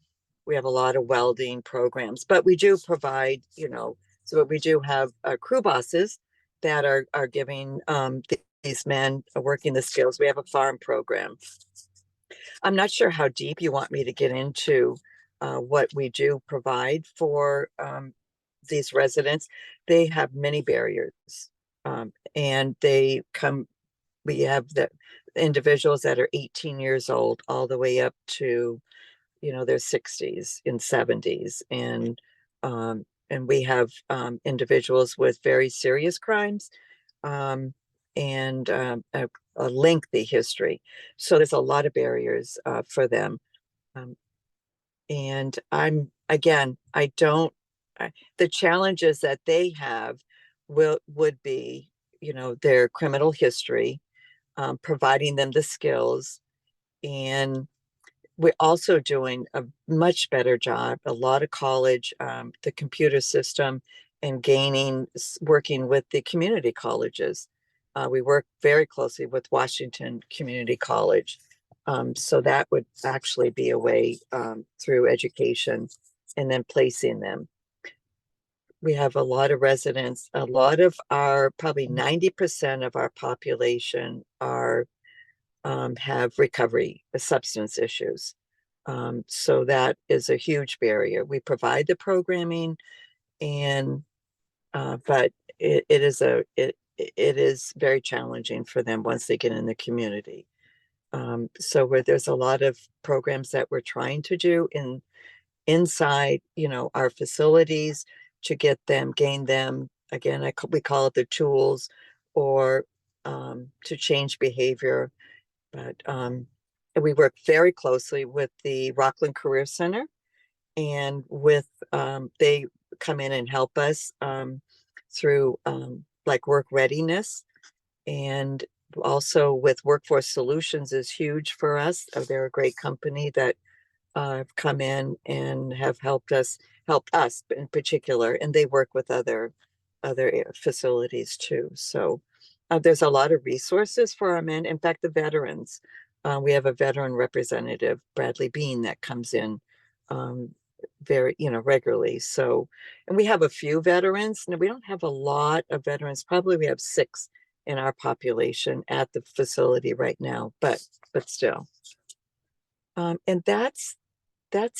We have a lot of welding programs, but we do provide, so we do have crew bosses that are giving these men working the skills. We have a farm program. I'm not sure how deep you want me to get into what we do provide for these residents. They have many barriers, and we have the individuals that are 18 years old all the way up to, their 60s and 70s. And we have individuals with very serious crimes, and a lengthy history. So there's a lot of barriers for them. And the challenges that they have would be, their criminal history, providing them the skills. And we're also doing a much better job, a lot of college, the computer system, and working with the community colleges. We work very closely with Washington Community College. So that would actually be a way through education and then placing them. We have a lot of residents, probably 90% of our population have recovery substance issues. So that is a huge barrier. We provide the programming, and but it is very challenging for them once they get in the community. So there's a lot of programs that we're trying to do inside, our facilities to gain them. Again, we call it the tools, or to change behavior. But we work very closely with the Rockland Career Center, and with they come in and help us through like work readiness, and also with Workforce Solutions is huge for us. They're a great company that have come in and have helped us in particular, and they work with other facilities too. So there's a lot of resources for our men. In fact, the veterans, we have a veteran representative, Bradley Bean, that comes in very, regularly. So, and we have a few veterans. Now, we don't have a lot of veterans. Probably we have 6 in our population at the facility right now, but still. And that's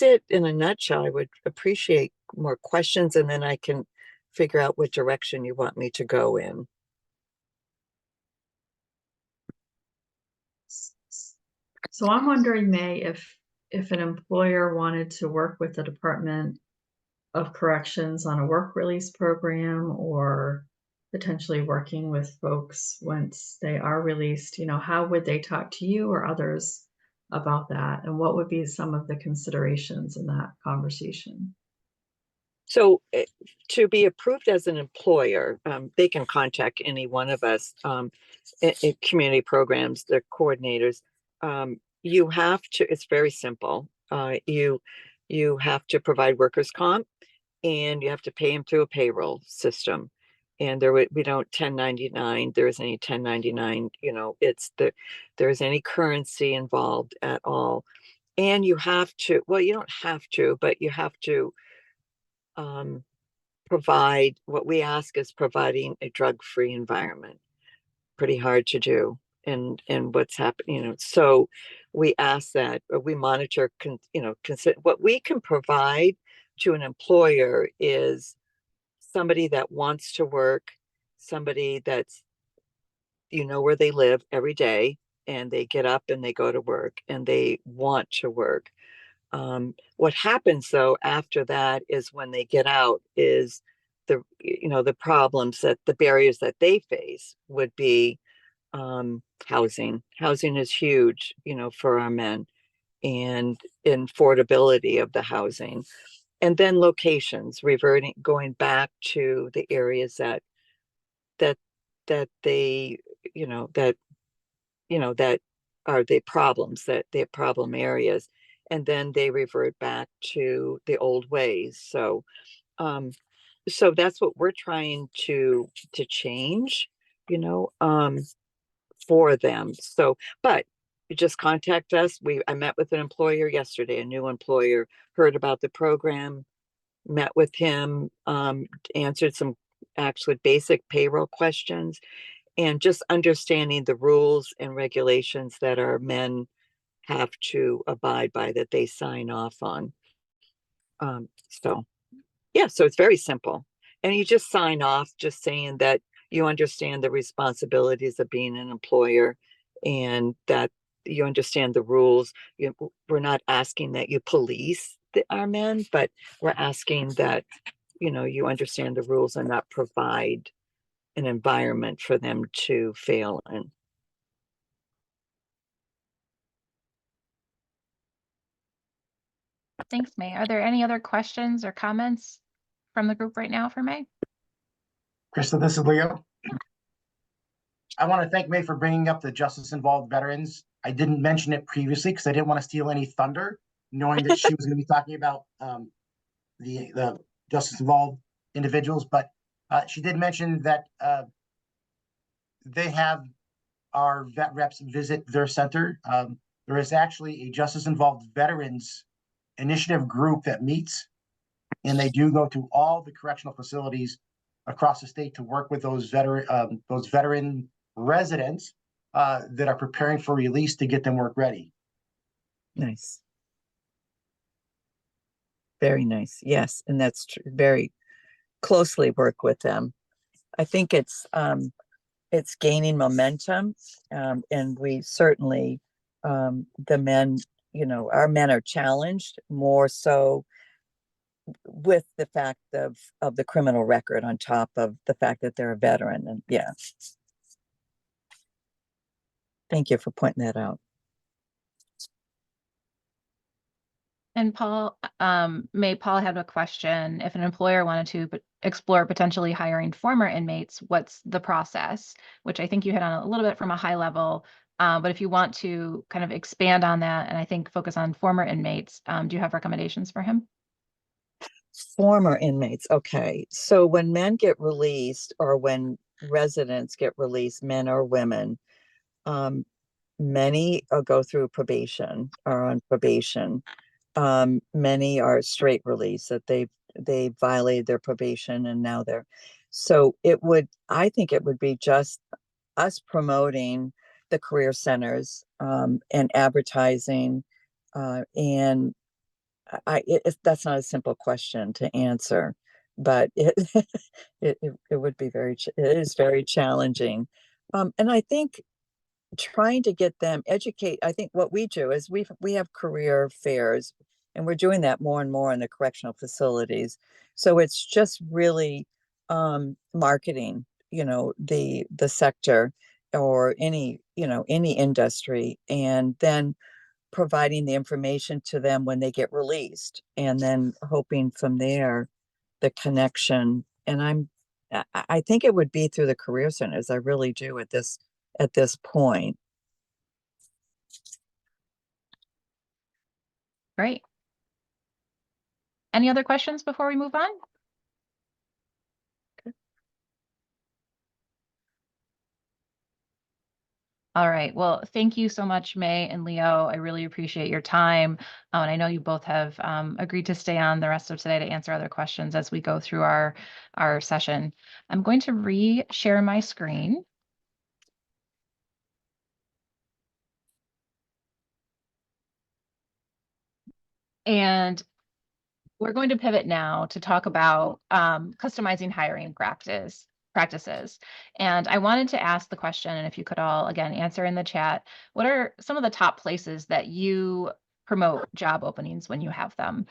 it in a nutshell. I would appreciate more questions, and then I can figure out what direction you want me to go in. So I'm wondering, May, if an employer wanted to work with the Department of Corrections on a work release program, or potentially working with folks once they are released, how would they talk to you or others about that? And what would be some of the considerations in that conversation? So to be approved as an employer, they can contact any one of us in community programs, the coordinators. You have to, it's very simple. You have to provide workers' comp, and you have to pay them through a payroll system. And we don't 1099, there isn't any 1099, there isn't any currency involved at all. And you have to, well, you don't have to, but you have to provide, what we ask is providing a drug-free environment. Pretty hard to do. And what's happening, so we ask that, or we monitor, what we can provide to an employer is somebody that wants to work, somebody that's, where they live every day, and they get up and they go to work and they want to work. What happens though after that is, when they get out, is the problems, that the barriers that they face would be housing. Housing is huge, for our men, and affordability of the housing. And then locations, going back to the areas that they, that are the problems, that they're problem areas, and then they revert back to the old ways. So that's what we're trying to change, for them. So, but you just contact us. I met with an employer yesterday, a new employer, heard about the program, met with him, answered some actually basic payroll questions, and just understanding the rules and regulations that our men have to abide by, that they sign off on. So yeah, so it's very simple. And you just sign off, just saying that you understand the responsibilities of being an employer, and that you understand the rules. We're not asking that you police our men, but we're asking that, you understand the rules and not provide an environment for them to fail in. Thanks, May. Are there any other questions or comments from the group right now for May? Krista, this is Leo. I want to thank May for bringing up the justice involved veterans. I didn't mention it previously because I didn't want to steal any thunder, knowing that she was going to be talking about the justice involved individuals. But she did mention that they have our vet reps visit their center. There is actually a justice involved veterans initiative group that meets, and they do go to all the correctional facilities across the state to work with those veteran residents that are preparing for release, to get them work ready. Nice. Very nice. Yes. And that's very closely work with them. I think it's gaining momentum. And we certainly, the men, our men are challenged more so with the fact of the criminal record, on top of the fact that they're a veteran. And yeah. Thank you for pointing that out. And Paul, Paul had a question. If an employer wanted to explore potentially hiring former inmates, what's the process? Which I think you hit on a little bit from a high level. But if you want to kind of expand on that and I think focus on former inmates, do you have recommendations for him? Former inmates. Okay. So when men get released or when residents get released, men or women, many go through probation, are on probation. Many are straight release that they violated their probation and now they're, so I think it would be just us promoting the career centers, and advertising, and that's not a simple question to answer, but it would be it is very challenging. And I think trying to get them educate, I think what we do is we have career fairs and we're doing that more and more in the correctional facilities. So it's just really marketing, the sector or any industry, and then providing the information to them when they get released and then hoping from there the connection. And I think it would be through the career centers. I really do at this point. Great. Any other questions before we move on? All right. Well, thank you so much, May and Leo. I really appreciate your time. And I know you both have agreed to stay on the rest of today to answer other questions as we go through our session. I'm going to re-share my screen. And we're going to pivot now to talk about customizing hiring practices. And I wanted to ask the question, and if you could all, again, answer in the chat, what are some of the top places that you promote job openings when you have them?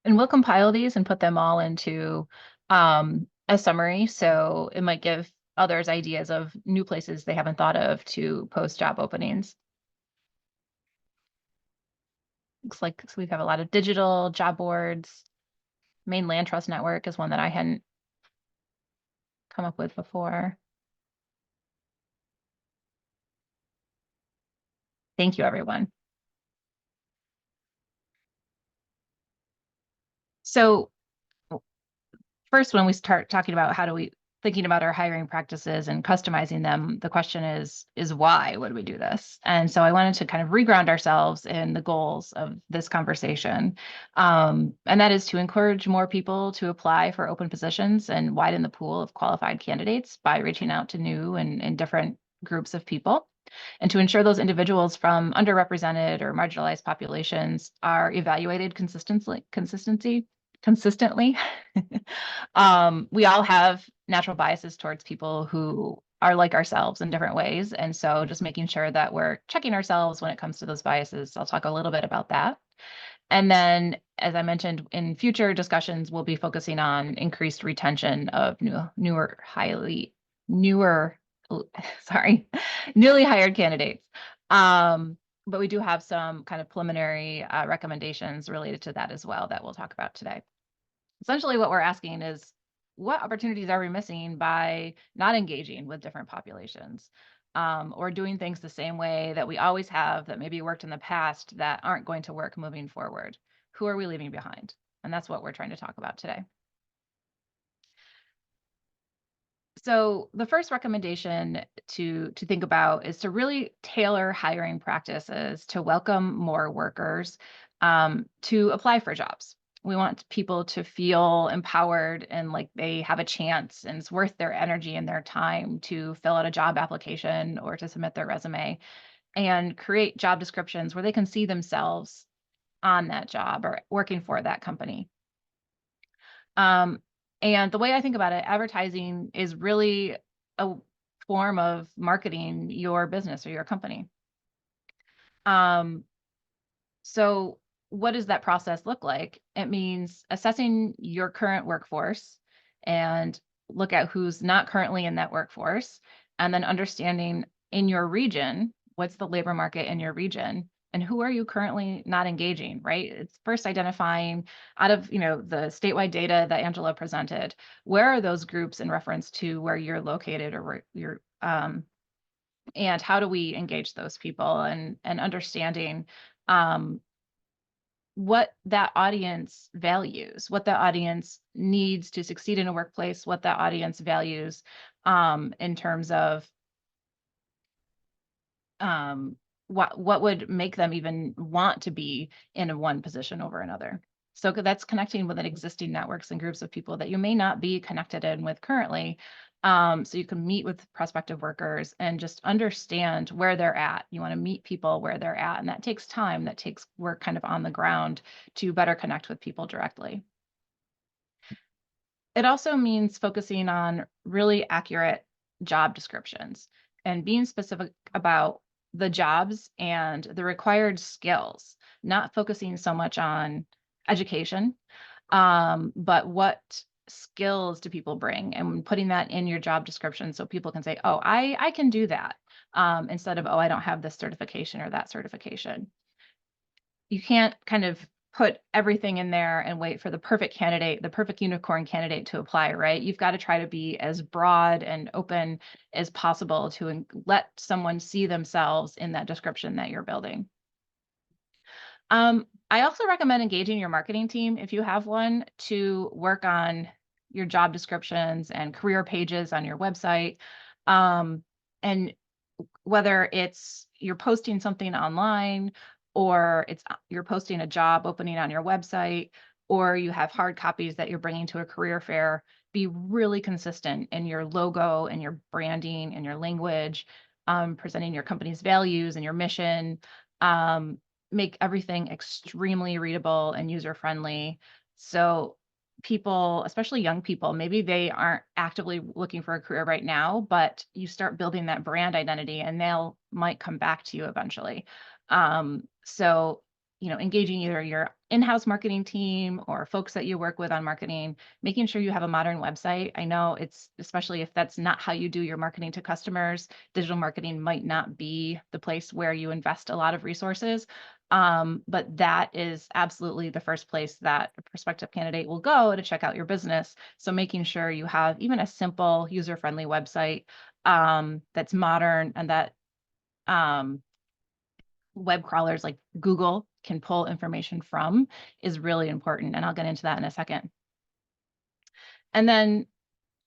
And we'll compile these and put them all into a summary. So it might give others ideas of new places they haven't thought of to post job openings. Looks like so we have a lot of digital job boards. Maine Land Trust Network is one that I hadn't come up with before. Thank you, everyone. So first, when we start talking about thinking about our hiring practices and customizing them, the question is why would we do this? And so I wanted to kind of reground ourselves in the goals of this conversation. And that is to encourage more people to apply for open positions and widen the pool of qualified candidates by reaching out to new and different groups of people, and to ensure those individuals from underrepresented or marginalized populations are evaluated consistently. We all have natural biases towards people who are like ourselves in different ways. And so just making sure that we're checking ourselves when it comes to those biases. I'll talk a little bit about that. And then, as I mentioned, in future discussions, we'll be focusing on increased retention of newly hired candidates. But we do have some kind of preliminary recommendations related to that as well that we'll talk about today. Essentially, what we're asking is, what opportunities are we missing by not engaging with different populations, or doing things the same way that we always have that maybe worked in the past that aren't going to work moving forward? Who are we leaving behind? And that's what we're trying to talk about today. So the first recommendation to think about is to really tailor hiring practices to welcome more workers to apply for jobs. We want people to feel empowered and like they have a chance and it's worth their energy and their time to fill out a job application or to submit their resume, and create job descriptions where they can see themselves on that job or working for that company. And the way I think about it, advertising is really a form of marketing your business or your company. So what does that process look like? It means assessing your current workforce and look at who's not currently in that workforce, and then understanding in your region, what's the labor market in your region and who are you currently not engaging, right? It's first identifying out of, the statewide data that Angela presented, where are those groups in reference to where you're located or where you're, and how do we engage those people, and understanding what that audience values, what the audience needs to succeed in a workplace, what that audience values in terms of what would make them even want to be in one position over another. So that's connecting with an existing networks and groups of people that you may not be connected in with currently. So you can meet with prospective workers and just understand where they're at. You want to meet people where they're at, and that takes time. That takes work kind of on the ground to better connect with people directly. It also means focusing on really accurate job descriptions and being specific about the jobs and the required skills, not focusing so much on education, but what skills do people bring, and putting that in your job description so people can say, oh, I can do that, instead of, oh, I don't have this certification or that certification. You can't kind of put everything in there and wait for the perfect candidate, the perfect unicorn candidate to apply, right? You've got to try to be as broad and open as possible to let someone see themselves in that description that you're building. I also recommend engaging your marketing team, if you have one, to work on your job descriptions and career pages on your website. And whether it's you're posting something online, or it's you're posting a job opening on your website, or you have hard copies that you're bringing to a career fair, be really consistent in your logo and your branding and your language, presenting your company's values and your mission. Make everything extremely readable and user-friendly. So people, especially young people, maybe they aren't actively looking for a career right now, but you start building that brand identity and they'll might come back to you eventually. So, engaging either your in-house marketing team or folks that you work with on marketing, making sure you have a modern website. I know it's, especially if that's not how you do your marketing to customers, digital marketing might not be the place where you invest a lot of resources. But that is absolutely the first place that a prospective candidate will go to check out your business. So making sure you have even a simple user-friendly website that's modern, and that web crawlers like Google can pull information from, is really important. And I'll get into that in a second. And then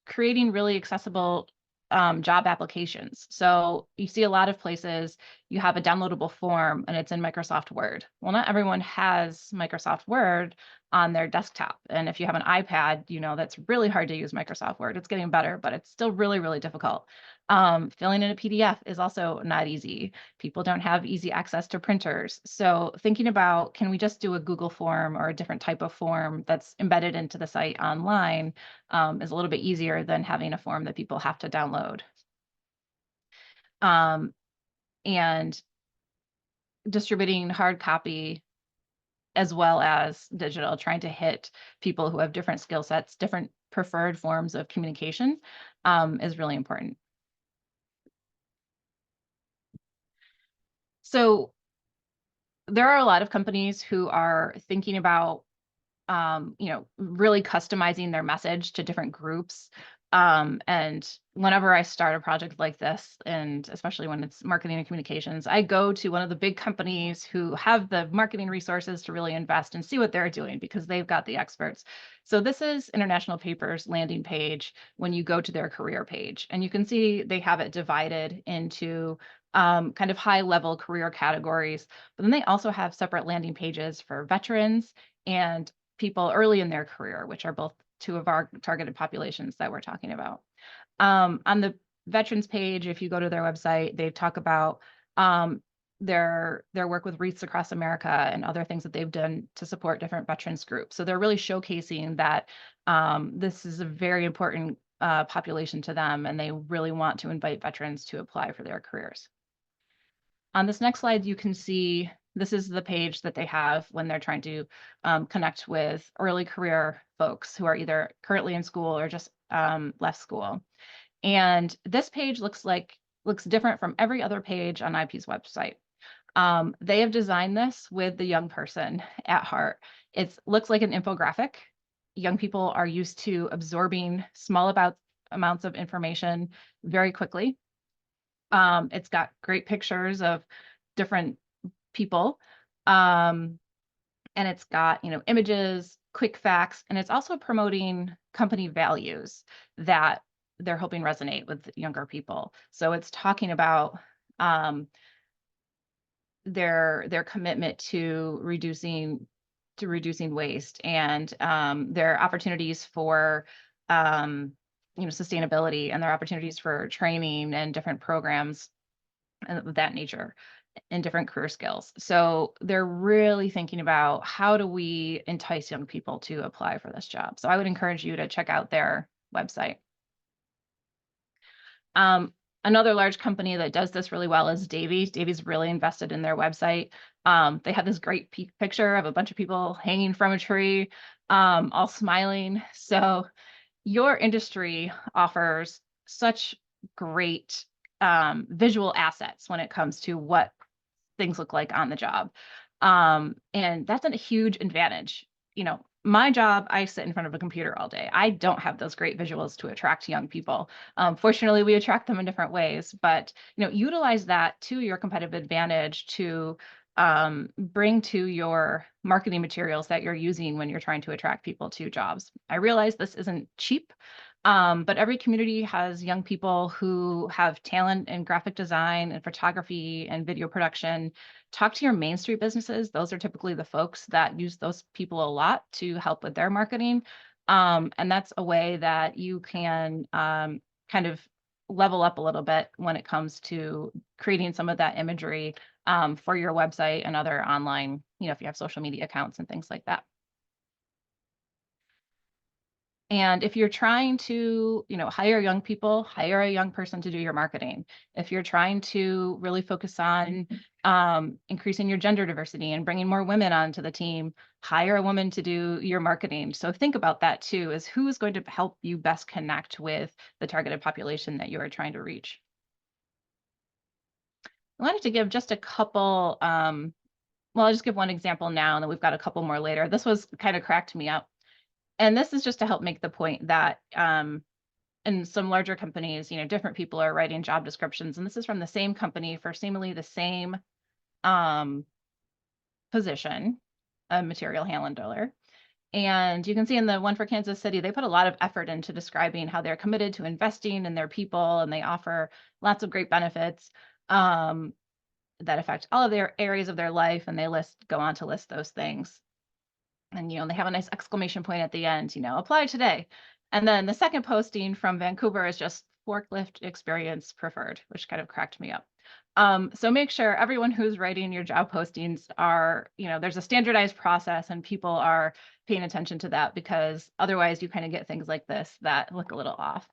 creating really accessible job applications. So you see a lot of places you have a downloadable form and it's in Microsoft Word. Well, not everyone has Microsoft Word on their desktop. And if you have an iPad, that's really hard to use Microsoft Word. It's getting better, but it's still really, really difficult. Filling in a PDF is also not easy. People don't have easy access to printers. So thinking about, can we just do a Google form or a different type of form that's embedded into the site online, is a little bit easier than having a form that people have to download. And distributing hard copy as well as digital, trying to hit people who have different skill sets, different preferred forms of communication, is really important. So there are a lot of companies who are thinking about really customizing their message to different groups. And whenever I start a project like this, and especially when it's marketing and communications, I go to one of the big companies who have the marketing resources to really invest and see what they're doing because they've got the experts. So this is International Paper's landing page when you go to their career page, and you can see they have it divided into kind of high level career categories, but then they also have separate landing pages for veterans and people early in their career, which are both two of our targeted populations that we're talking about. On the veterans page, if you go to their website, they talk about their work with Wreaths Across America and other things that they've done to support different veterans groups. So they're really showcasing that this is a very important population to them, and they really want to invite veterans to apply for their careers. On this next slide, you can see this is the page that they have when they're trying to connect with early career folks who are either currently in school or just left school. And this page looks different from every other page on IP's website. They have designed this with the young person at heart. It looks like an infographic. Young people are used to absorbing small amounts of information very quickly. It's got great pictures of different people. And it's got, images, quick facts, and it's also promoting company values that they're hoping resonate with younger people. So it's talking about their commitment to reducing waste and their opportunities for sustainability and their opportunities for training and different programs of that nature in different career skills. So they're really thinking about how do we entice young people to apply for this job. So I would encourage you to check out their website. Another large company that does this really well is Davies. Davies really invested in their website. They have this great picture of a bunch of people hanging from a tree, all smiling. So your industry offers such great visual assets when it comes to what things look like on the job. And that's a huge advantage. My job, I sit in front of a computer all day. I don't have those great visuals to attract young people. Fortunately, we attract them in different ways, but utilize that to your competitive advantage to bring to your marketing materials that you're using when you're trying to attract people to jobs. I realize this isn't cheap, but every community has young people who have talent in graphic design and photography and video production. Talk to your Main Street businesses. Those are typically the folks that use those people a lot to help with their marketing. And that's a way that you can kind of level up a little bit when it comes to creating some of that imagery for your website and other online, if you have social media accounts and things like that. And if you're trying to, hire young people, hire a young person to do your marketing. If you're trying to really focus on increasing your gender diversity and bringing more women onto the team, hire a woman to do your marketing. So think about that too, is who is going to help you best connect with the targeted population that you are trying to reach. I wanted to give just a couple, well, I'll just give one example now, and then we've got a couple more later. This was kind of cracked me up. And this is just to help make the point that in some larger companies, different people are writing job descriptions, and this is from the same company for seemingly the same position, a material handler. And you can see in the one for Kansas City, they put a lot of effort into describing how they're committed to investing in their people, and they offer lots of great benefits that affect all of their areas of their life, and they go on to list those things. And, they have a nice exclamation point at the end, apply today. And then the second posting from Vancouver is just forklift experience preferred, which kind of cracked me up. So make sure everyone who's writing your job postings are, there's a standardized process and people are paying attention to that, because otherwise you kind of get things like this that look a little off.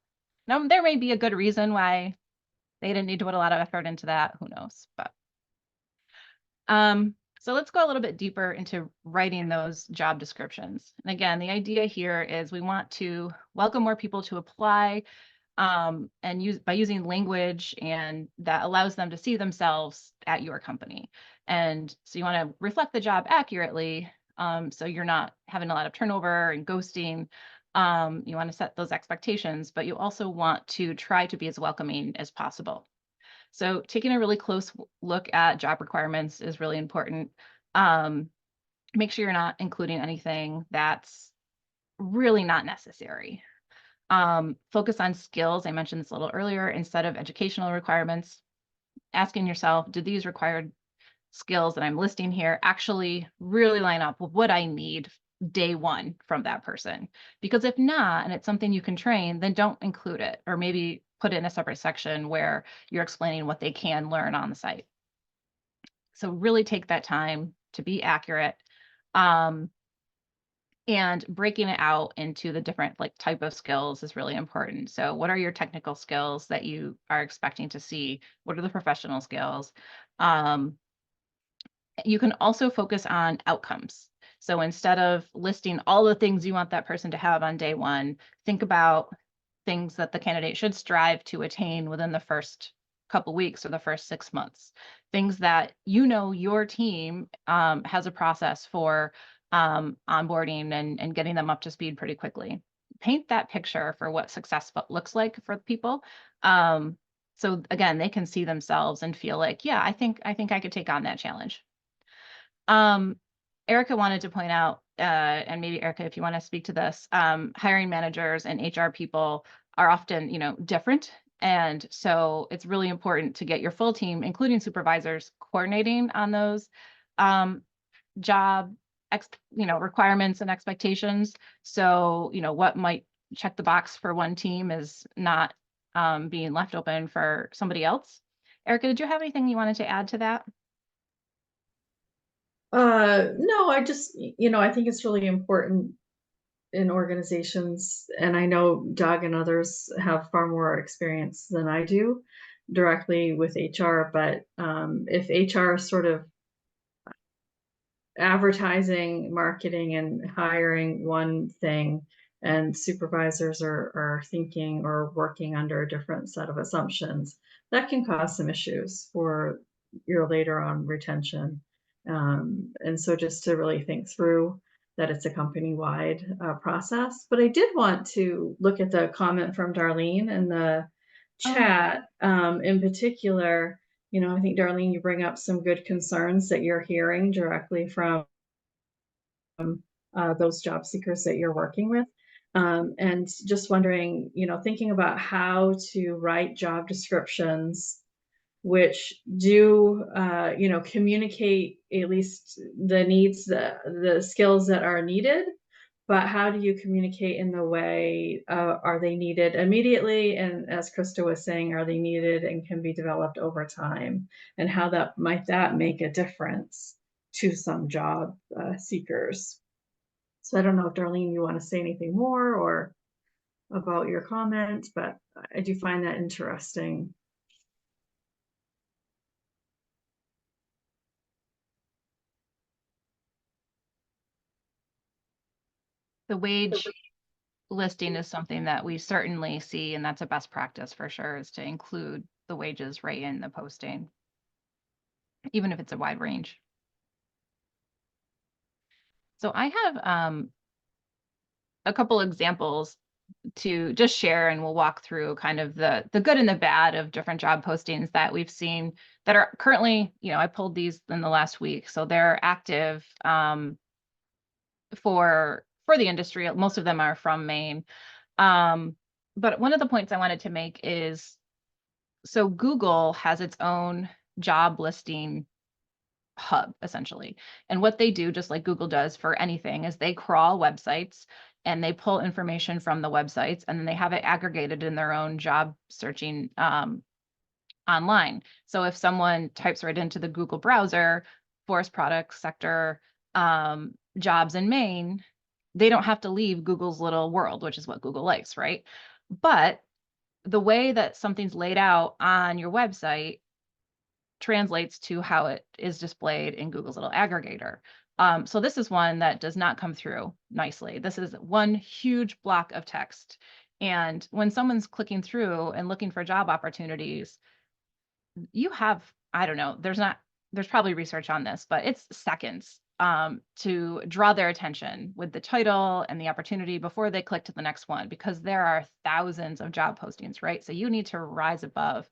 Now, there may be a good reason why they didn't need to put a lot of effort into that. Who knows? But so let's go a little bit deeper into writing those job descriptions. And again, the idea here is we want to welcome more people to apply and by using language and that allows them to see themselves at your company. And so you want to reflect the job accurately, so you're not having a lot of turnover and ghosting. You want to set those expectations, but you also want to try to be as welcoming as possible. So taking a really close look at job requirements is really important. Make sure you're not including anything that's really not necessary. Focus on skills. I mentioned this a little earlier, instead of educational requirements. Asking yourself, do these required skills that I'm listing here actually really line up with what I need day one from that person? Because if not, and it's something you can train, then don't include it, or maybe put it in a separate section where you're explaining what they can learn on the site. So really take that time to be accurate. And breaking it out into the different like type of skills is really important. So what are your technical skills that you are expecting to see? What are the professional skills? You can also focus on outcomes. So instead of listing all the things you want that person to have on day one, think about things that the candidate should strive to attain within the first couple weeks or the first 6 months. Things that your team has a process for onboarding and getting them up to speed pretty quickly. Paint that picture for what success looks like for people. So again, they can see themselves and feel like, yeah, I think I could take on that challenge. Erica wanted to point out, and maybe Erica, if you want to speak to this, hiring managers and HR people are often, different. And so it's really important to get your full team, including supervisors, coordinating on those job requirements and expectations. So, what might check the box for one team is not being left open for somebody else. Erica, did you have anything you wanted to add to that? No, I just, I think it's really important in organizations, and I know Doug and others have far more experience than I do directly with HR, but if HR is sort of advertising, marketing, and hiring one thing, and supervisors are thinking or working under a different set of assumptions, that can cause some issues for your later on retention. And so just to really think through that it's a company-wide process. But I did want to look at the comment from Darlene in the chat, in particular. I think, Darlene, you bring up some good concerns that you're hearing directly from those job seekers that you're working with. And just wondering, thinking about how to write job descriptions which do, communicate at least the needs, the skills that are needed, but how do you communicate in the way, are they needed immediately? And as Krista was saying, are they needed and can be developed over time? And how that might make a difference to some job seekers? So I don't know if, Darlene, you want to say anything more or about your comment, but I do find that interesting. The wage listing is something that we certainly see, and that's a best practice for sure, is to include the wages right in the posting, even if it's a wide range. So I have a couple examples to just share, and we'll walk through kind of the good and the bad of different job postings that we've seen that are currently, I pulled these in the last week, so they're active for the industry. Most of them are from Maine. But one of the points I wanted to make is, so Google has its own job listing hub, essentially. And what they do, just like Google does for anything, is they crawl websites and they pull information from the websites, and then they have it aggregated in their own job searching online. So if someone types right into the Google browser, forest products sector, jobs in Maine, they don't have to leave Google's little world, which is what Google likes, right? But the way that something's laid out on your website translates to how it is displayed in Google's little aggregator. So this is one that does not come through nicely. This is one huge block of text. And when someone's clicking through and looking for job opportunities, you have, I don't know, there's probably research on this, but it's seconds to draw their attention with the title and the opportunity before they click to the next one, because there are thousands of job postings, right? So you need to rise above,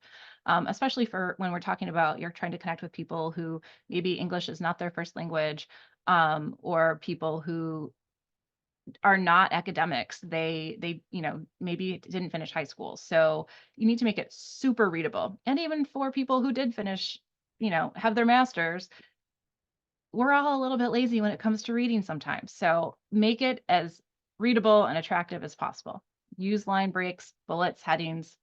especially for when we're talking about you're trying to connect with people who maybe English is not their first language, or people who are not academics. They maybe didn't finish high school. So you need to make it super readable. And even for people who did finish, have their masters, we're all a little bit lazy when it comes to reading sometimes. So make it as readable and attractive as possible. Use line breaks, bullets, headings.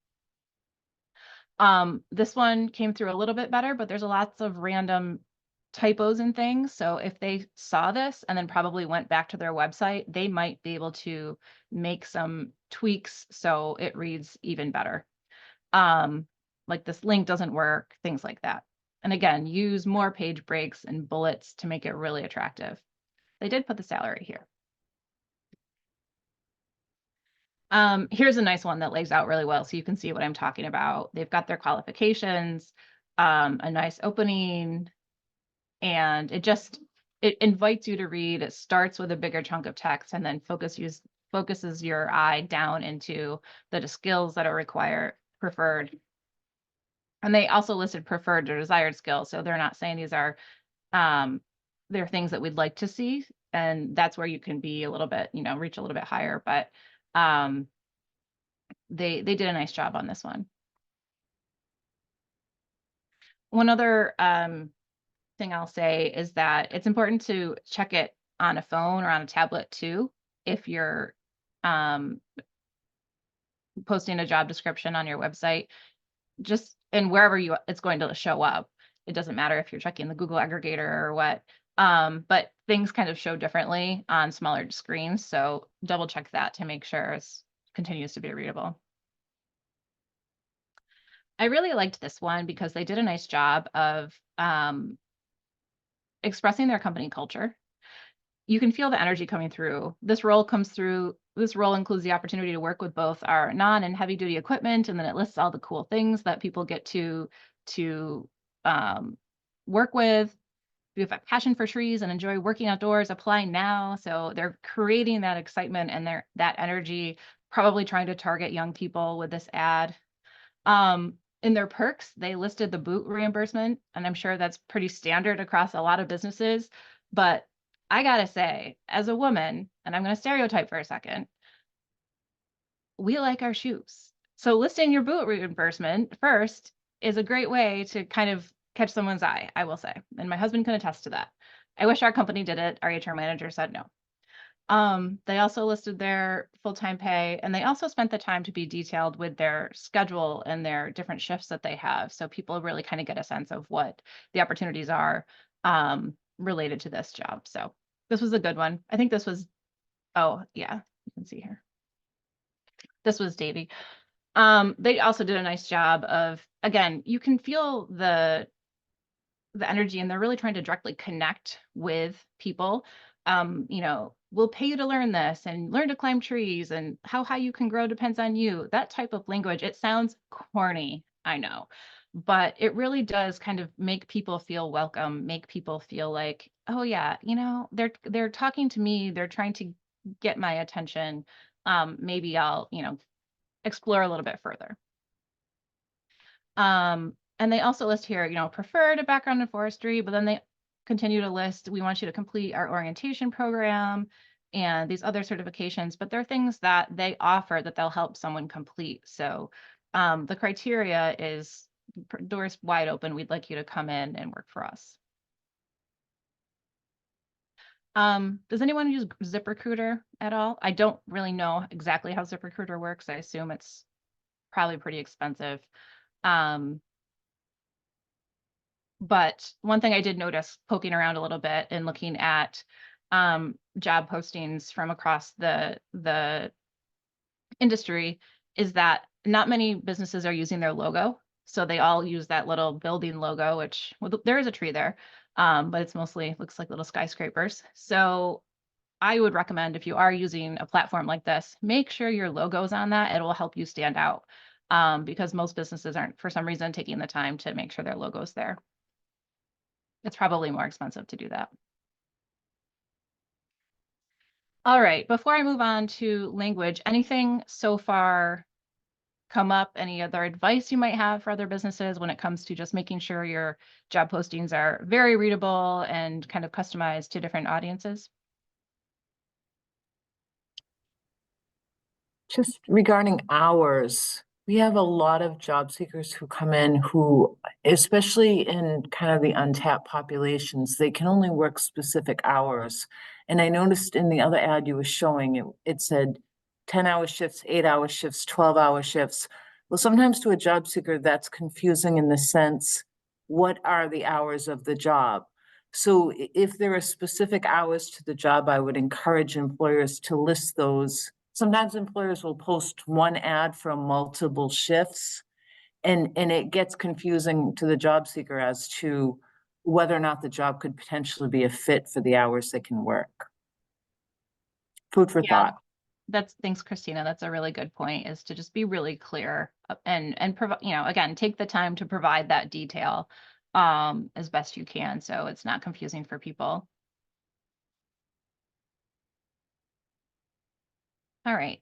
This one came through a little bit better, but there's lots of random typos and things. So if they saw this and then probably went back to their website, they might be able to make some tweaks so it reads even better. Like this link doesn't work, things like that. And again, use more page breaks and bullets to make it really attractive. They did put the salary here. Here's a nice one that lays out really well so you can see what I'm talking about. They've got their qualifications, a nice opening, and it invites you to read. It starts with a bigger chunk of text and then focuses your eye down into the skills that are preferred. And they also listed preferred or desired skills. So they're not saying these are they're things that we'd like to see. And that's where you can be a little bit, reach a little bit higher. But they did a nice job on this one. One other thing I'll say is that it's important to check it on a phone or on a tablet too. If you're posting a job description on your website, and wherever it's going to show up. It doesn't matter if you're checking the Google aggregator or what, but things kind of show differently on smaller screens. So double check that to make sure it continues to be readable. I really liked this one because they did a nice job of expressing their company culture. You can feel the energy coming through. This role includes the opportunity to work with both our non and heavy duty equipment, and then it lists all the cool things that people get to work with. If you have a passion for trees and enjoy working outdoors, apply now. So they're creating that excitement and that energy, probably trying to target young people with this ad. In their perks, they listed the boot reimbursement, and I'm sure that's pretty standard across a lot of businesses. But I gotta say, as a woman, and I'm gonna stereotype for a second, we like our shoes. So listing your boot reimbursement first is a great way to kind of catch someone's eye, I will say. And my husband can attest to that. I wish our company did it. Our HR manager said no. They also listed their full-time pay, and they also spent the time to be detailed with their schedule and their different shifts that they have. So people really kind of get a sense of what the opportunities are related to this job. So this was a good one. I think this was, oh yeah, you can see here. This was Davey. They also did a nice job of, again, you can feel the energy, and they're really trying to directly connect with people. We'll pay you to learn this and learn to climb trees, and how high you can grow depends on you. That type of language, it sounds corny, I know, but it really does kind of make people feel welcome, make people feel like, oh yeah, they're talking to me, they're trying to get my attention. Maybe I'll, explore a little bit further. And they also list here, preferred a background in forestry, but then they continue to list, we want you to complete our orientation program and these other certifications, but they're things that they offer that they'll help someone complete. So the criteria is doors wide open. We'd like you to come in and work for us. Does anyone use ZipRecruiter at all? I don't really know exactly how ZipRecruiter works. I assume it's probably pretty expensive. But one thing I did notice poking around a little bit and looking at job postings from across the industry is that not many businesses are using their logo. So they all use that little building logo, which, well, there is a tree there, but it's mostly looks like little skyscrapers. So I would recommend, if you are using a platform like this, make sure your logo's on that. It will help you stand out, because most businesses aren't, for some reason, taking the time to make sure their logo's there. It's probably more expensive to do that. All right, before I move on to language, anything so far come up? Any other advice you might have for other businesses when it comes to just making sure your job postings are very readable and kind of customized to different audiences? Just regarding hours, we have a lot of job seekers who come in who, especially in kind of the untapped populations, they can only work specific hours. And I noticed in the other ad you were showing, it said 10-hour shifts, 8-hour shifts, 12-hour shifts. Well, sometimes to a job seeker, that's confusing in the sense, what are the hours of the job? So if there are specific hours to the job, I would encourage employers to list those. Sometimes employers will post one ad from multiple shifts, and it gets confusing to the job seeker as to whether or not the job could potentially be a fit for the hours they can work. Food for thought. Thanks, Christina. That's a really good point, is to just be really clear and provide, again, take the time to provide that detail as best you can, so it's not confusing for people. All right.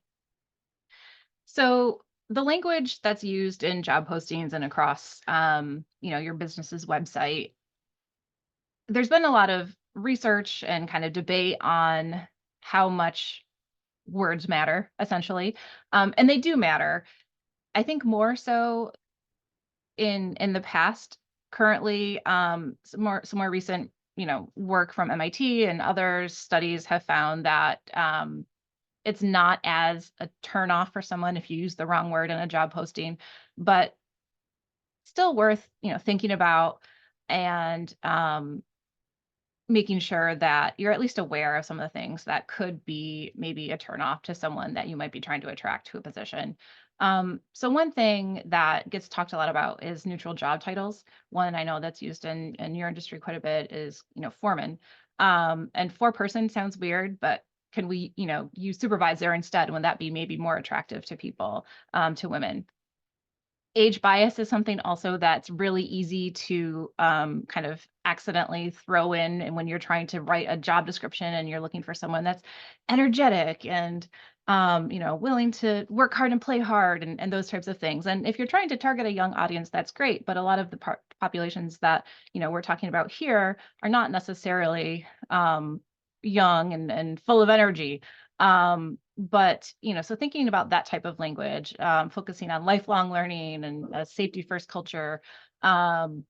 So the language that's used in job postings and across, your business's website, there's been a lot of research and kind of debate on how much words matter, essentially. And they do matter. I think more so in the past. Currently, some more recent, work from MIT and other studies have found that it's not as a turnoff for someone if you use the wrong word in a job posting, but still worth, thinking about, and making sure that you're at least aware of some of the things that could be maybe a turnoff to someone that you might be trying to attract to a position. So one thing that gets talked a lot about is neutral job titles. One I know that's used in your industry quite a bit is, foreman. And foreperson sounds weird, but can we, use supervisor instead? Would that be maybe more attractive to people, to women? Age bias is something also that's really easy to kind of accidentally throw in. And when you're trying to write a job description and you're looking for someone that's energetic and willing to work hard and play hard and those types of things. And if you're trying to target a young audience, that's great. But a lot of the populations that we're talking about here are not necessarily young and full of energy. But, so thinking about that type of language, focusing on lifelong learning and a safety first culture, and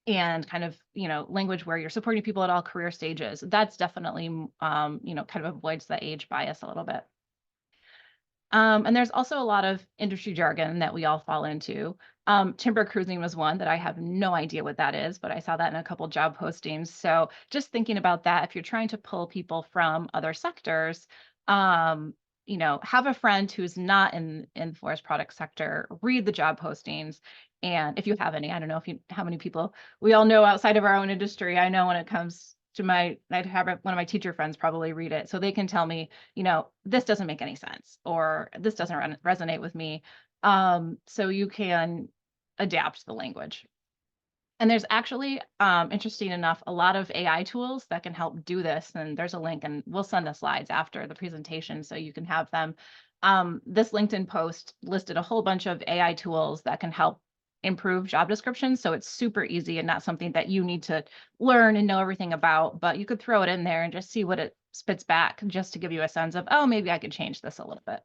kind of, language where you're supporting people at all career stages, that's definitely, kind of avoids the age bias a little bit. And there's also a lot of industry jargon that we all fall into. Timber cruising was one that I have no idea what that is, but I saw that in a couple job postings. So just thinking about that, if you're trying to pull people from other sectors, have a friend who's not in the forest product sector, read the job postings. And if you have any, I don't know how many people we all know outside of our own industry. I know when it comes to I'd have one of my teacher friends probably read it, so they can tell me, this doesn't make any sense, or this doesn't resonate with me. So you can adapt the language. And there's actually, interesting enough, a lot of AI tools that can help do this. And there's a link, and we'll send the slides after the presentation so you can have them. This LinkedIn post listed a whole bunch of AI tools that can help improve job descriptions. So it's super easy and not something that you need to learn and know everything about, but you could throw it in there and just see what it spits back, just to give you a sense of, oh, maybe I could change this a little bit.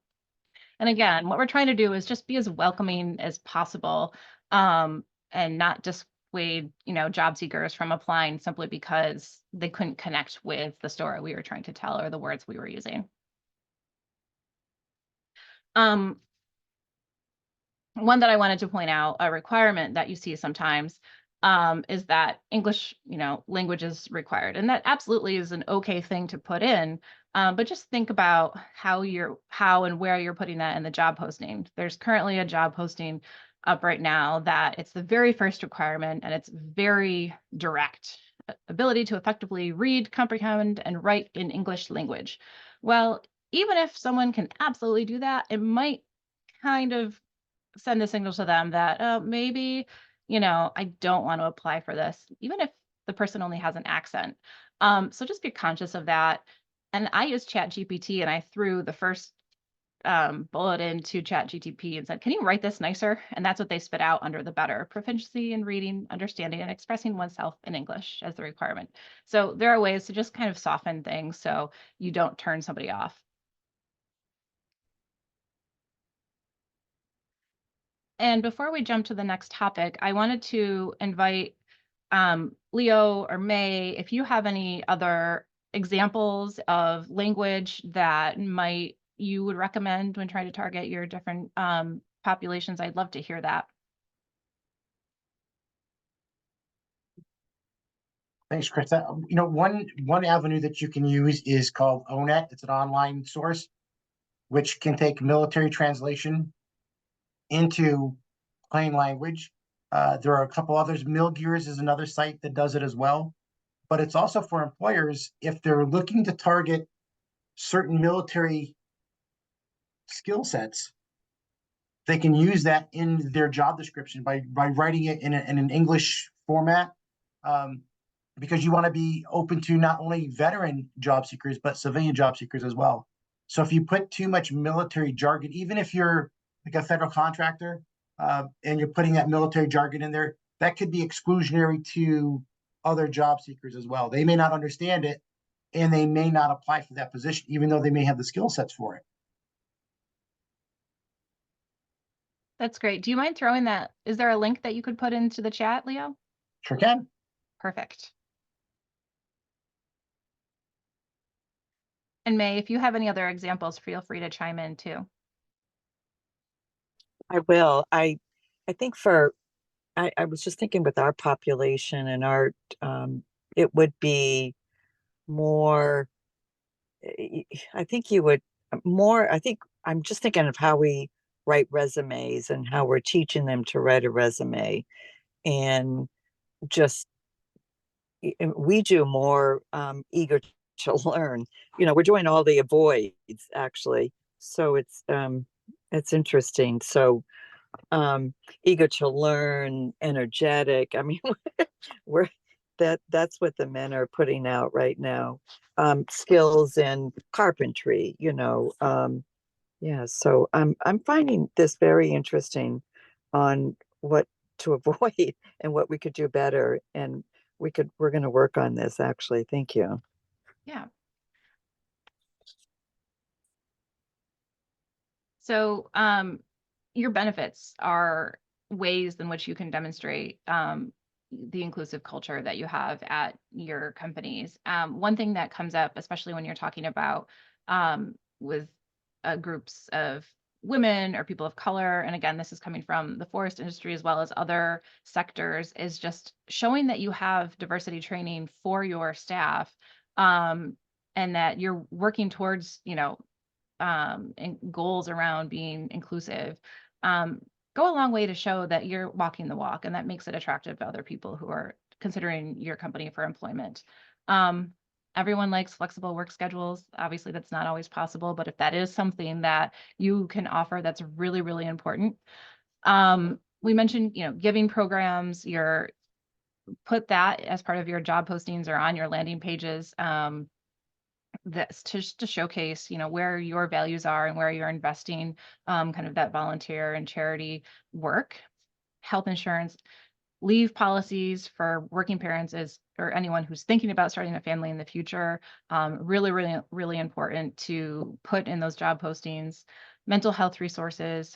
And again, what we're trying to do is just be as welcoming as possible, and not dissuade, job seekers from applying simply because they couldn't connect with the story we were trying to tell or the words we were using. One that I wanted to point out, a requirement that you see sometimes, is that English, language is required. And that absolutely is an okay thing to put in. But just think about how and where you're putting that in the job posting. There's currently a job posting up right now that it's the very first requirement, and it's very direct: ability to effectively read, comprehend, and write in English language. Well, even if someone can absolutely do that, it might kind of send a signal to them that maybe, I don't want to apply for this, even if the person only has an accent. So just be conscious of that. And I use ChatGPT, and I threw the first bullet into ChatGPT and said, "Can you write this nicer?" And that's what they spit out under the better: proficiency in reading, understanding, and expressing oneself in English as the requirement. So there are ways to just kind of soften things so you don't turn somebody off. And before we jump to the next topic, I wanted to invite Leo or May, if you have any other examples of language that you would recommend when trying to target your different populations, I'd love to hear that. Thanks, Chris. You know, one avenue that you can use is called ONET. It's an online source which can take military translation into plain language. There are a couple others. Millgears is another site that does it as well. But it's also for employers if they're looking to target certain military skill sets. They can use that in their job description by writing it in an English format, because you want to be open to not only veteran job seekers but civilian job seekers as well. So if you put too much military jargon, even if you're like a federal contractor, and you're putting that military jargon in there, that could be exclusionary to other job seekers as well. They may not understand it, and they may not apply for that position, even though they may have the skill sets for it. That's great. Do you mind throwing that? Is there a link that you could put into the chat, Leo? Sure can. Perfect. And May, if you have any other examples, feel free to chime in too. I will. I think I was just thinking with our population and our, it would be more, I think you would more, I think I'm just thinking of how we write resumes and how we're teaching them to write a resume, and just we do more eager to learn. You know, we're doing all the avoids actually. So it's interesting. So eager to learn, energetic. I mean, we're that's what the men are putting out right now. Skills in carpentry, you know. Yeah, so I'm finding this very interesting on what to avoid and what we could do better. And we're going to work on this actually. Thank you. Yeah. So your benefits are ways in which you can demonstrate the inclusive culture that you have at your companies. One thing that comes up, especially when you're talking about with groups of women or people of color, and again, this is coming from the forest industry as well as other sectors, is just showing that you have diversity training for your staff, and that you're working towards, and goals around being inclusive, go a long way to show that you're walking the walk, and that makes it attractive to other people who are considering your company for employment. Everyone likes flexible work schedules. Obviously, that's not always possible, but if that is something that you can offer, that's really, really important. We mentioned, giving programs. Put that as part of your job postings or on your landing pages. That's to showcase, where your values are and where you're investing kind of that volunteer and charity work. Health insurance, leave policies for working parents or anyone who's thinking about starting a family in the future. Really, really, really important to put in those job postings. Mental health resources,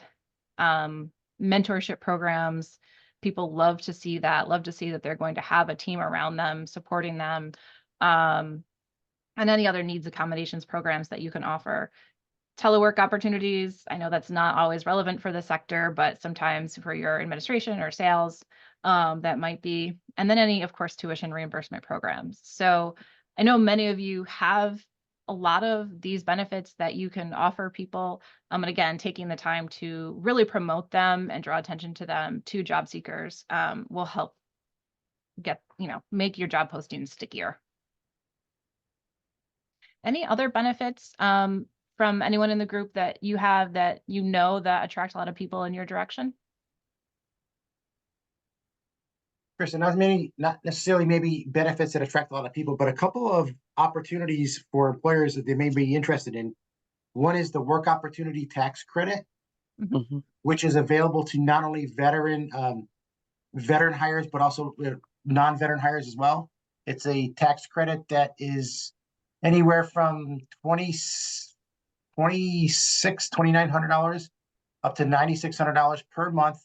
mentorship programs. People love to see that they're going to have a team around them, supporting them. And any other needs accommodations programs that you can offer. Telework opportunities. I know that's not always relevant for the sector, but sometimes for your administration or sales, that might be. And then any, of course, tuition reimbursement programs. So I know many of you have a lot of these benefits that you can offer people. And again, taking the time to really promote them and draw attention to them to job seekers will help make your job posting stickier. Any other benefits from anyone in the group that you have that that attract a lot of people in your direction? Chris, and not necessarily maybe benefits that attract a lot of people, but a couple of opportunities for employers that they may be interested in. One is the work opportunity tax credit, Mhm. which is available to not only veteran hires, but also non-veteran hires as well. It's a tax credit that is anywhere from $2,900 up to $9,600 per month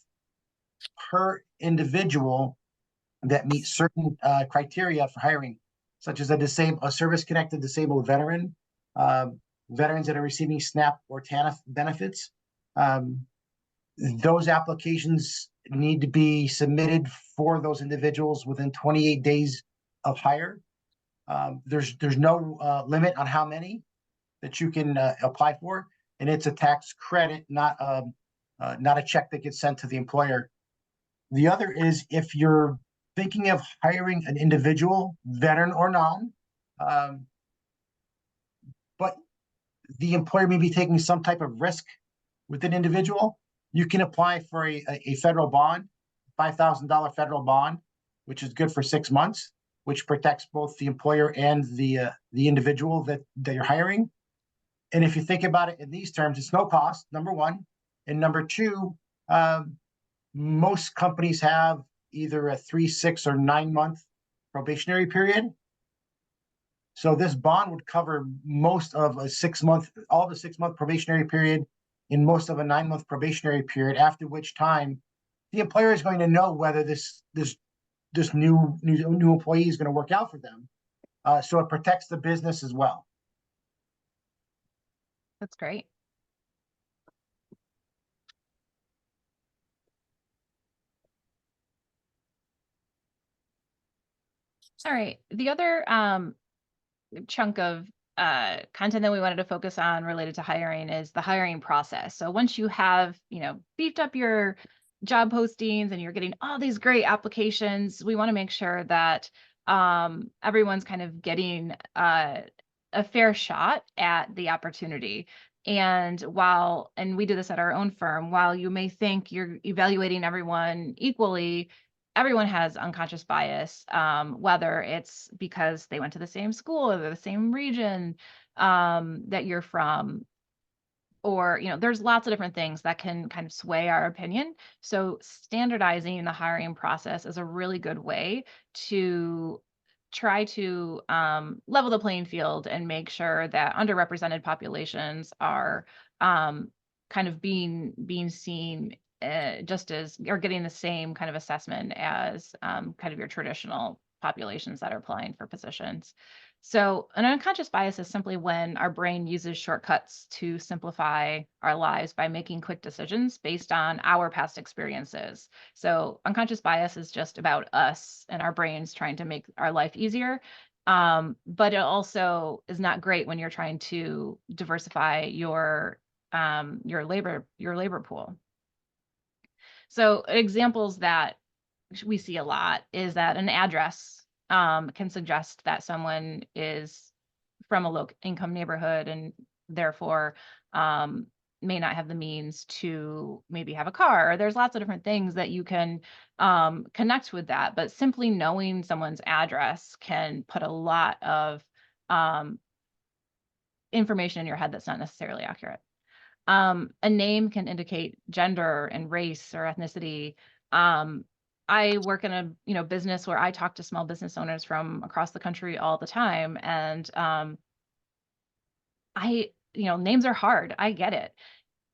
per individual that meets certain criteria for hiring, such as a service-connected disabled veteran, veterans that are receiving SNAP or TANF benefits. Those applications need to be submitted for those individuals within 28 days of hire. There's no limit on how many that you can apply for, and it's a tax credit, not a check that gets sent to the employer. The other is if you're thinking of hiring an individual, veteran or non, but the employer may be taking some type of risk with an individual, you can apply for a federal bond, $5,000 federal bond, which is good for 6 months, which protects both the employer and the individual that you're hiring. And if you think about it in these terms, it's no cost, number one. And number two, most companies have either a 3, 6, or 9 month probationary period. So this bond would cover most of a 6 month, all the 6 month probationary period in most of a 9 month probationary period, after which time the employer is going to know whether this new employee is going to work out for them. So it protects the business as well. That's great. All right. The other chunk of content that we wanted to focus on related to hiring is the hiring process. So once you have, beefed up your job postings and you're getting all these great applications, we want to make sure that everyone's kind of getting a fair shot at the opportunity. And we do this at our own firm, while you may think you're evaluating everyone equally, everyone has unconscious bias, whether it's because they went to the same school or the same region that you're from, or there's lots of different things that can kind of sway our opinion. So standardizing the hiring process is a really good way to try to level the playing field and make sure that underrepresented populations are kind of being seen just as, or getting the same kind of assessment as kind of your traditional populations that are applying for positions. So an unconscious bias is simply when our brain uses shortcuts to simplify our lives by making quick decisions based on our past experiences. So unconscious bias is just about us and our brains trying to make our life easier. But it also is not great when you're trying to diversify your labor pool. So examples that we see a lot is that an address can suggest that someone is from a low income neighborhood and therefore may not have the means to maybe have a car. Or there's lots of different things that you can connect with that, but simply knowing someone's address can put a lot of information in your head that's not necessarily accurate. A name can indicate gender and race or ethnicity. I work in a business where I talk to small business owners from across the country all the time, and names are hard. I get it,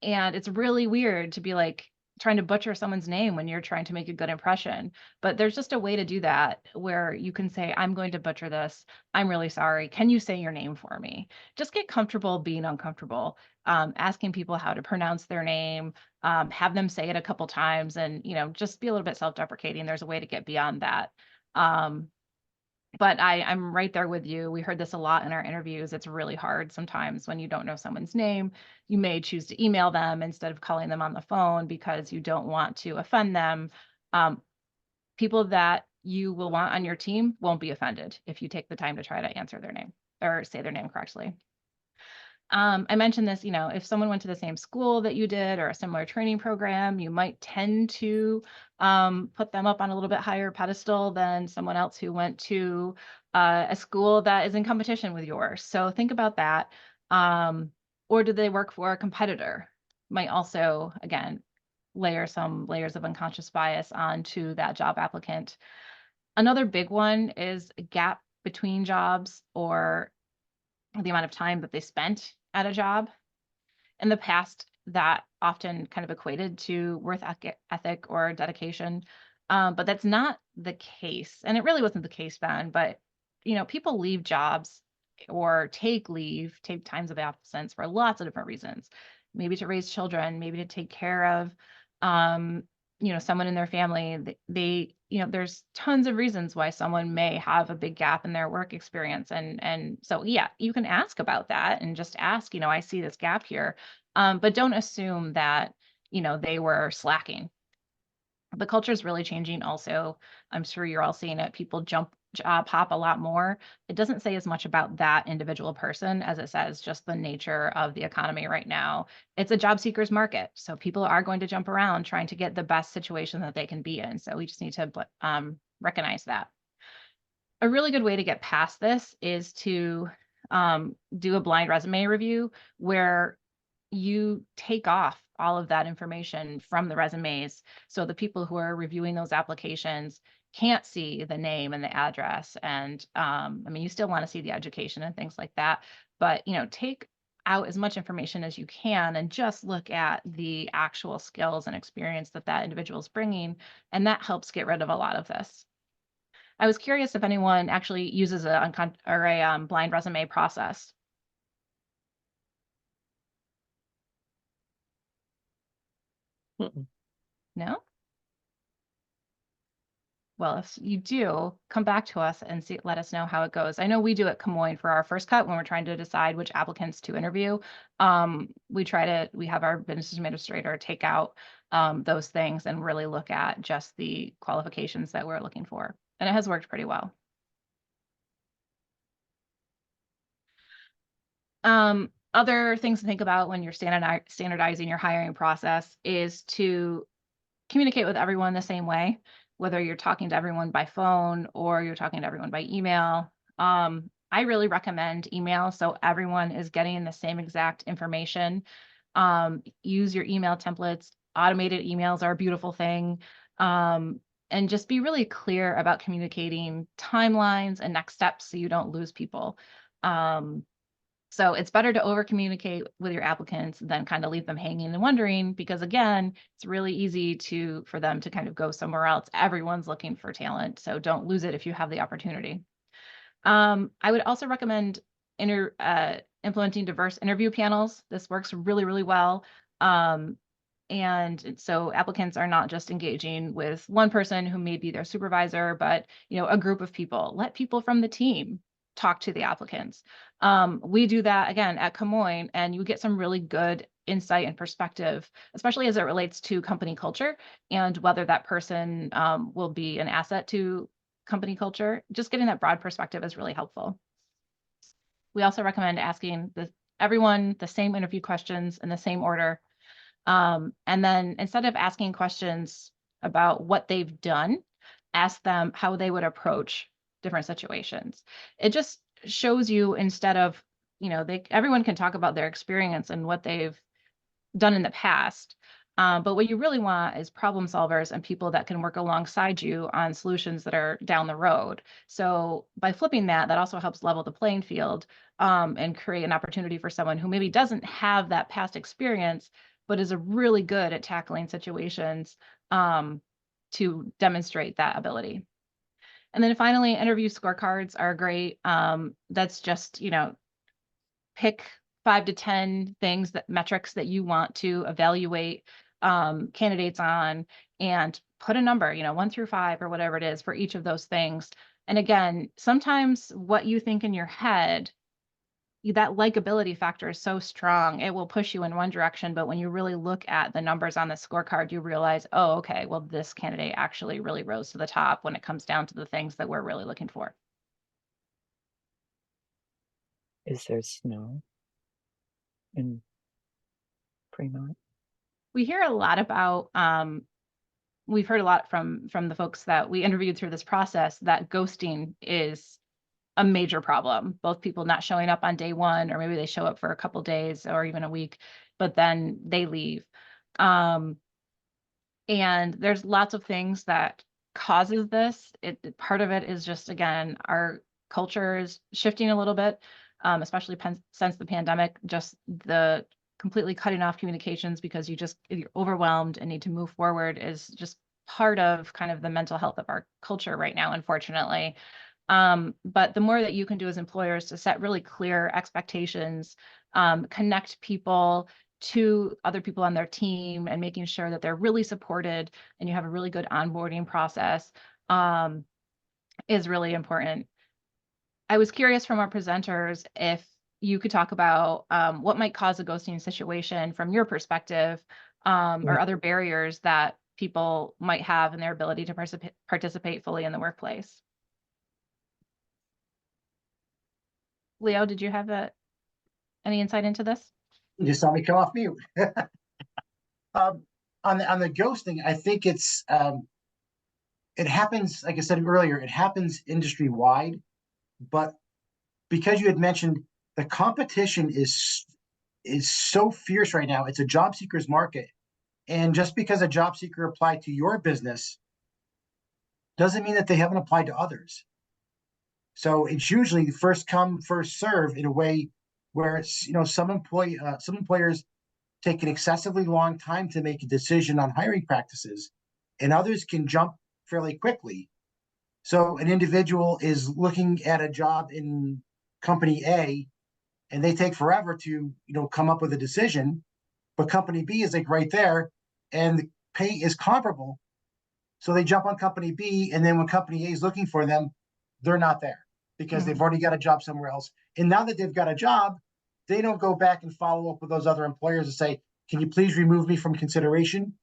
and it's really weird to be like trying to butcher someone's name when you're trying to make a good impression. But there's just a way to do that where you can say, I'm going to butcher this. I'm really sorry. Can you say your name for me? Just get comfortable being uncomfortable, asking people how to pronounce their name, have them say it a couple times, and, just be a little bit self-deprecating. There's a way to get beyond that. But I'm right there with you. We heard this a lot in our interviews. It's really hard sometimes when you don't know someone's name. You may choose to email them instead of calling them on the phone because you don't want to offend them. People that you will want on your team won't be offended if you take the time to try to answer their name or say their name correctly. I mentioned this, if someone went to the same school that you did or a similar training program, you might tend to put them up on a little bit higher pedestal than someone else who went to a school that is in competition with yours. So think about that. Or do they work for a competitor? Might also, again, layer some layers of unconscious bias onto that job applicant. Another big one is a gap between jobs or the amount of time that they spent at a job. In the past, that often kind of equated to ethic or dedication, but that's not the case. And it really wasn't the case then, but people leave jobs or take leave, take times of absence for lots of different reasons. Maybe to raise children, maybe to take care of someone in their family. There's tons of reasons why someone may have a big gap in their work experience. And so, yeah, you can ask about that and just ask, I see this gap here. But don't assume that, they were slacking. The culture is really changing also. I'm sure you're all seeing it. People job hop a lot more. It doesn't say as much about that individual person as it says just the nature of the economy right now. It's a job seekers market. So people are going to jump around trying to get the best situation that they can be in. So we just need to recognize that. A really good way to get past this is to do a blind resume review where you take off all of that information from the resumes. So the people who are reviewing those applications can't see the name and the address. And you still want to see the education and things like that, but take out as much information as you can and just look at the actual skills and experience that individual is bringing. And that helps get rid of a lot of this. I was curious if anyone actually uses a blind resume process. No? Well, if you do, come back to us and let us know how it goes. I know we do at Camoin for our first cut when we're trying to decide which applicants to interview. We have our business administrator take out those things and really look at just the qualifications that we're looking for. And it has worked pretty well. Other things to think about when you're standardizing your hiring process is to communicate with everyone the same way, whether you're talking to everyone by phone or you're talking to everyone by email. I really recommend email so everyone is getting the same exact information. Use your email templates. Automated emails are a beautiful thing. And just be really clear about communicating timelines and next steps so you don't lose people. So it's better to over communicate with your applicants than kind of leave them hanging and wondering, because again, it's really easy for them to kind of go somewhere else. Everyone's looking for talent, so don't lose it if you have the opportunity. I would also recommend implementing diverse interview panels. This works really, really well. And so applicants are not just engaging with one person who may be their supervisor, but a group of people. Let people from the team talk to the applicants. We do that again at Camoin, and you get some really good insight and perspective, especially as it relates to company culture and whether that person will be an asset to company culture. Just getting that broad perspective is really helpful. We also recommend asking everyone the same interview questions in the same order. And then instead of asking questions about what they've done, ask them how they would approach different situations. It just shows you, instead of, everyone can talk about their experience and what they've done in the past. But what you really want is problem solvers and people that can work alongside you on solutions that are down the road. So by flipping that also helps level the playing field and create an opportunity for someone who maybe doesn't have that past experience, but is really good at tackling situations to demonstrate that ability. And then finally, interview scorecards are great. That's just, pick 5 to 10 metrics that you want to evaluate candidates on, and put a number, 1 through 5 or whatever it is for each of those things. And again, sometimes what you think in your head, that likability factor is so strong, it will push you in one direction. But when you really look at the numbers on the scorecard, you realize, oh, okay, well, this candidate actually really rose to the top when it comes down to the things that we're really looking for. Is there snow? in Fremont. We hear a lot about, we've heard a lot from the folks that we interviewed through this process that ghosting is a major problem. Both people not showing up on day one, or maybe they show up for a couple days or even a week, but then they leave. And there's lots of things that causes this. Part of it is just, again, our culture is shifting a little bit, especially since the pandemic, just the completely cutting off communications because you're overwhelmed and need to move forward is just part of kind of the mental health of our culture right now, unfortunately. But the more that you can do as employers to set really clear expectations, connect people to other people on their team and making sure that they're really supported and you have a really good onboarding process, is really important. I was curious from our presenters if you could talk about what might cause a ghosting situation from your perspective, or other barriers that people might have in their ability to participate fully in the workplace. Leo, did you have any insight into this? You just saw me come off mute. On the ghosting, I think it happens, like I said earlier, it happens industry wide, but because you had mentioned the competition is so fierce right now, it's a job seeker's market. And just because a job seeker applied to your business doesn't mean that they haven't applied to others. So it's usually first come, first serve in a way where it's, some employers take an excessively long time to make a decision on hiring practices, and others can jump fairly quickly. So an individual is looking at a job in company A, and they take forever to, come up with a decision, but company B is like right there, and the pay is comparable. So they jump on company B, and then when company A is looking for them, they're not there because they've already got a job somewhere else. And now that they've got a job, they don't go back and follow up with those other employers and say, can you please remove me from consideration?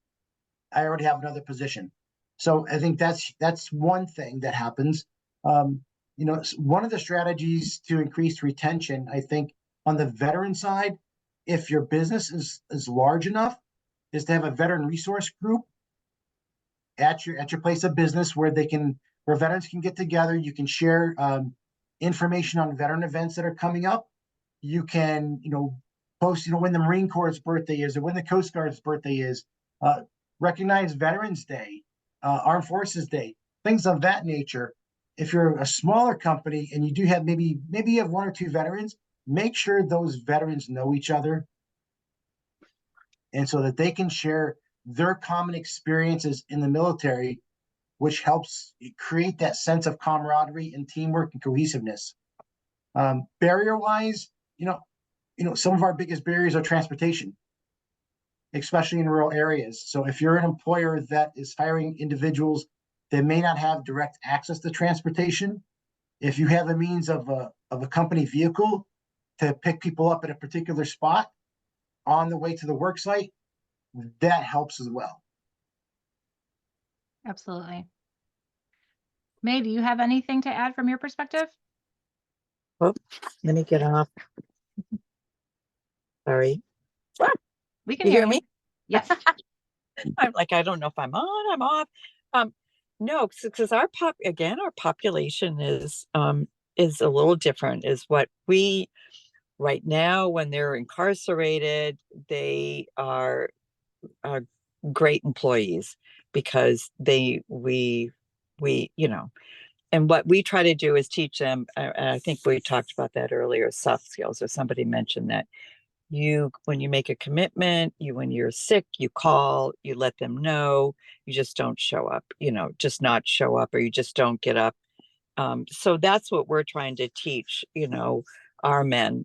I already have another position. So I think that's one thing that happens. One of the strategies to increase retention, I think, on the veteran side, if your business is large enough, is to have a veteran resource group at your place of business where veterans can get together. You can share information on veteran events that are coming up. You can, post, when the Marine Corps' birthday is, or when the Coast Guard's birthday is, recognize Veterans Day, Armed Forces Day, things of that nature. If you're a smaller company and you do have maybe you have one or two veterans, make sure those veterans know each other, and so that they can share their common experiences in the military, which helps create that sense of camaraderie and teamwork and cohesiveness. Barrier-wise, some of our biggest barriers are transportation, especially in rural areas. So if you're an employer that is hiring individuals that may not have direct access to transportation, if you have a means of a company vehicle to pick people up at a particular spot on the way to the work site, that helps as well. Absolutely. May, do you have anything to add from your perspective? Oh, let me get off. Sorry. We can You hear hear me? Yes. I'm like, I don't know if I'm on, I'm off. No, because our population is a little different. Is what we right now, when they're incarcerated, they are great employees because we and what we try to do is teach them, I think we talked about that earlier, soft skills, or somebody mentioned that. When you make a commitment, when you're sick, you call, you let them know, you just don't show up, just not show up, or you just don't get up. So that's what we're trying to teach, our men.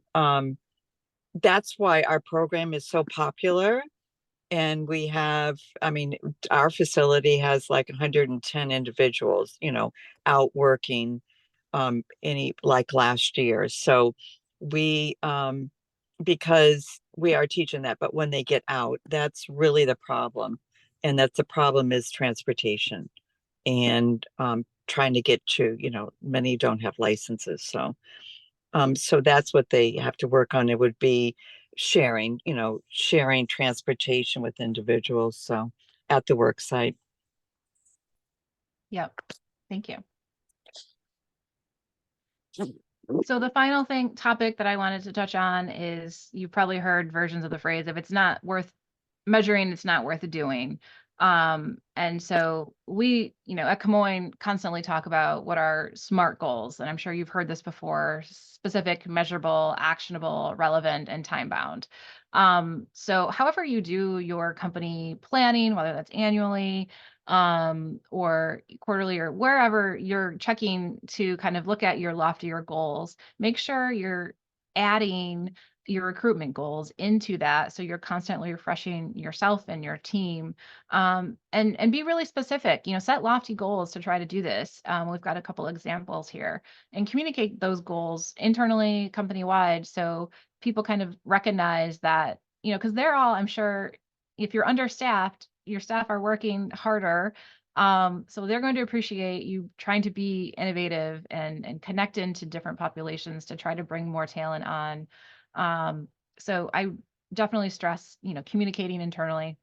That's why our program is so popular. And we have, our facility has like 110 individuals, out working, like last year. So we, because we are teaching that, but when they get out, that's really the problem. And that's the problem is transportation and trying to get to, many don't have licenses. So that's what they have to work on. It would be, sharing, sharing transportation with individuals. So at the work site. Yep. Thank you. So the final topic that I wanted to touch on is, you've probably heard versions of the phrase, if it's not worth measuring, it's not worth doing. And so we, at Camoin constantly talk about what are SMART goals. And I'm sure you've heard this before: specific, measurable, actionable, relevant, and time bound. So however you do your company planning, whether that's annually, or quarterly, or wherever you're checking to kind of look at your loftier goals, make sure you're adding your recruitment goals into that, so you're constantly refreshing yourself and your team, and be really specific. Set lofty goals to try to do this. We've got a couple examples here, and communicate those goals internally, company wide, so people kind of recognize that, because they're all, I'm sure, if you're understaffed, your staff are working harder. So they're going to appreciate you trying to be innovative and connect into different populations to try to bring more talent on. So I definitely stress, communicating internally,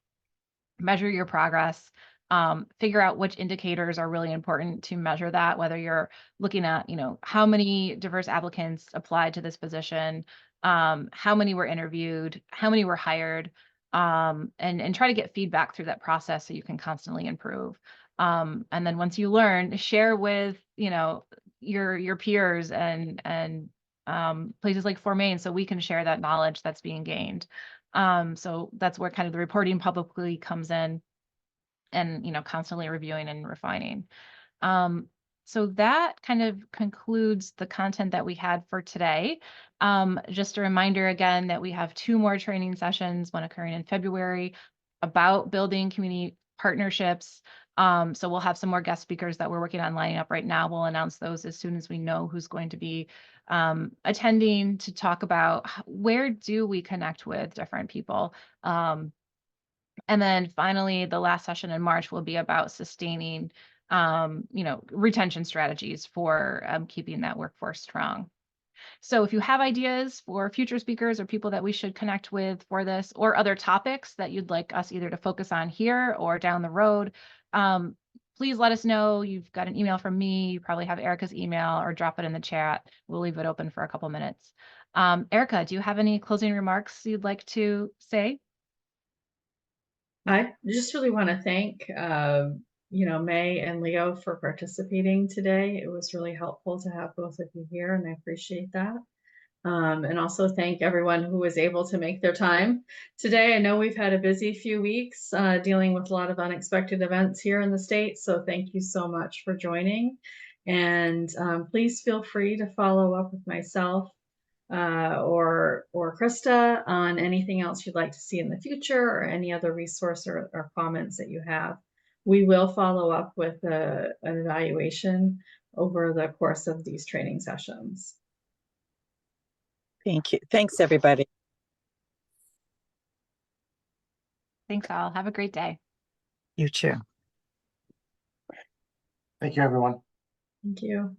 measure your progress, figure out which indicators are really important to measure that, whether you're looking at, how many diverse applicants applied to this position, how many were interviewed, how many were hired, and try to get feedback through that process so you can constantly improve. And then once you learn, share with, your peers and places like Maine, so we can share that knowledge that's being gained. So that's where kind of the reporting publicly comes in, and constantly reviewing and refining. So that kind of concludes the content that we had for today. Just a reminder again that we have 2 more training sessions, one occurring in February, about building community partnerships. So we'll have some more guest speakers that we're working on lining up right now. We'll announce those as soon as we know who's going to be attending, to talk about where do we connect with different people. And then finally, the last session in March will be about sustaining, retention strategies for keeping that workforce strong. So if you have ideas for future speakers or people that we should connect with for this, or other topics that you'd like us either to focus on here or down the road, please let us know. You've got an email from me. You probably have Erica's email, or drop it in the chat. We'll leave it open for a couple minutes. Erica, do you have any closing remarks you'd like to say? I just really want to thank, May and Leo for participating today. It was really helpful to have both of you here, and I appreciate that. And also thank everyone who was able to make their time today. I know we've had a busy few weeks dealing with a lot of unexpected events here in the state, so thank you so much for joining. And please feel free to follow up with myself or Krista on anything else you'd like to see in the future, or any other resource or comments that you have. We will follow up with an evaluation over the course of these training sessions. Thank you. Thanks, everybody. Thanks all. Have a great day. You too. Thank you, everyone. Thank you.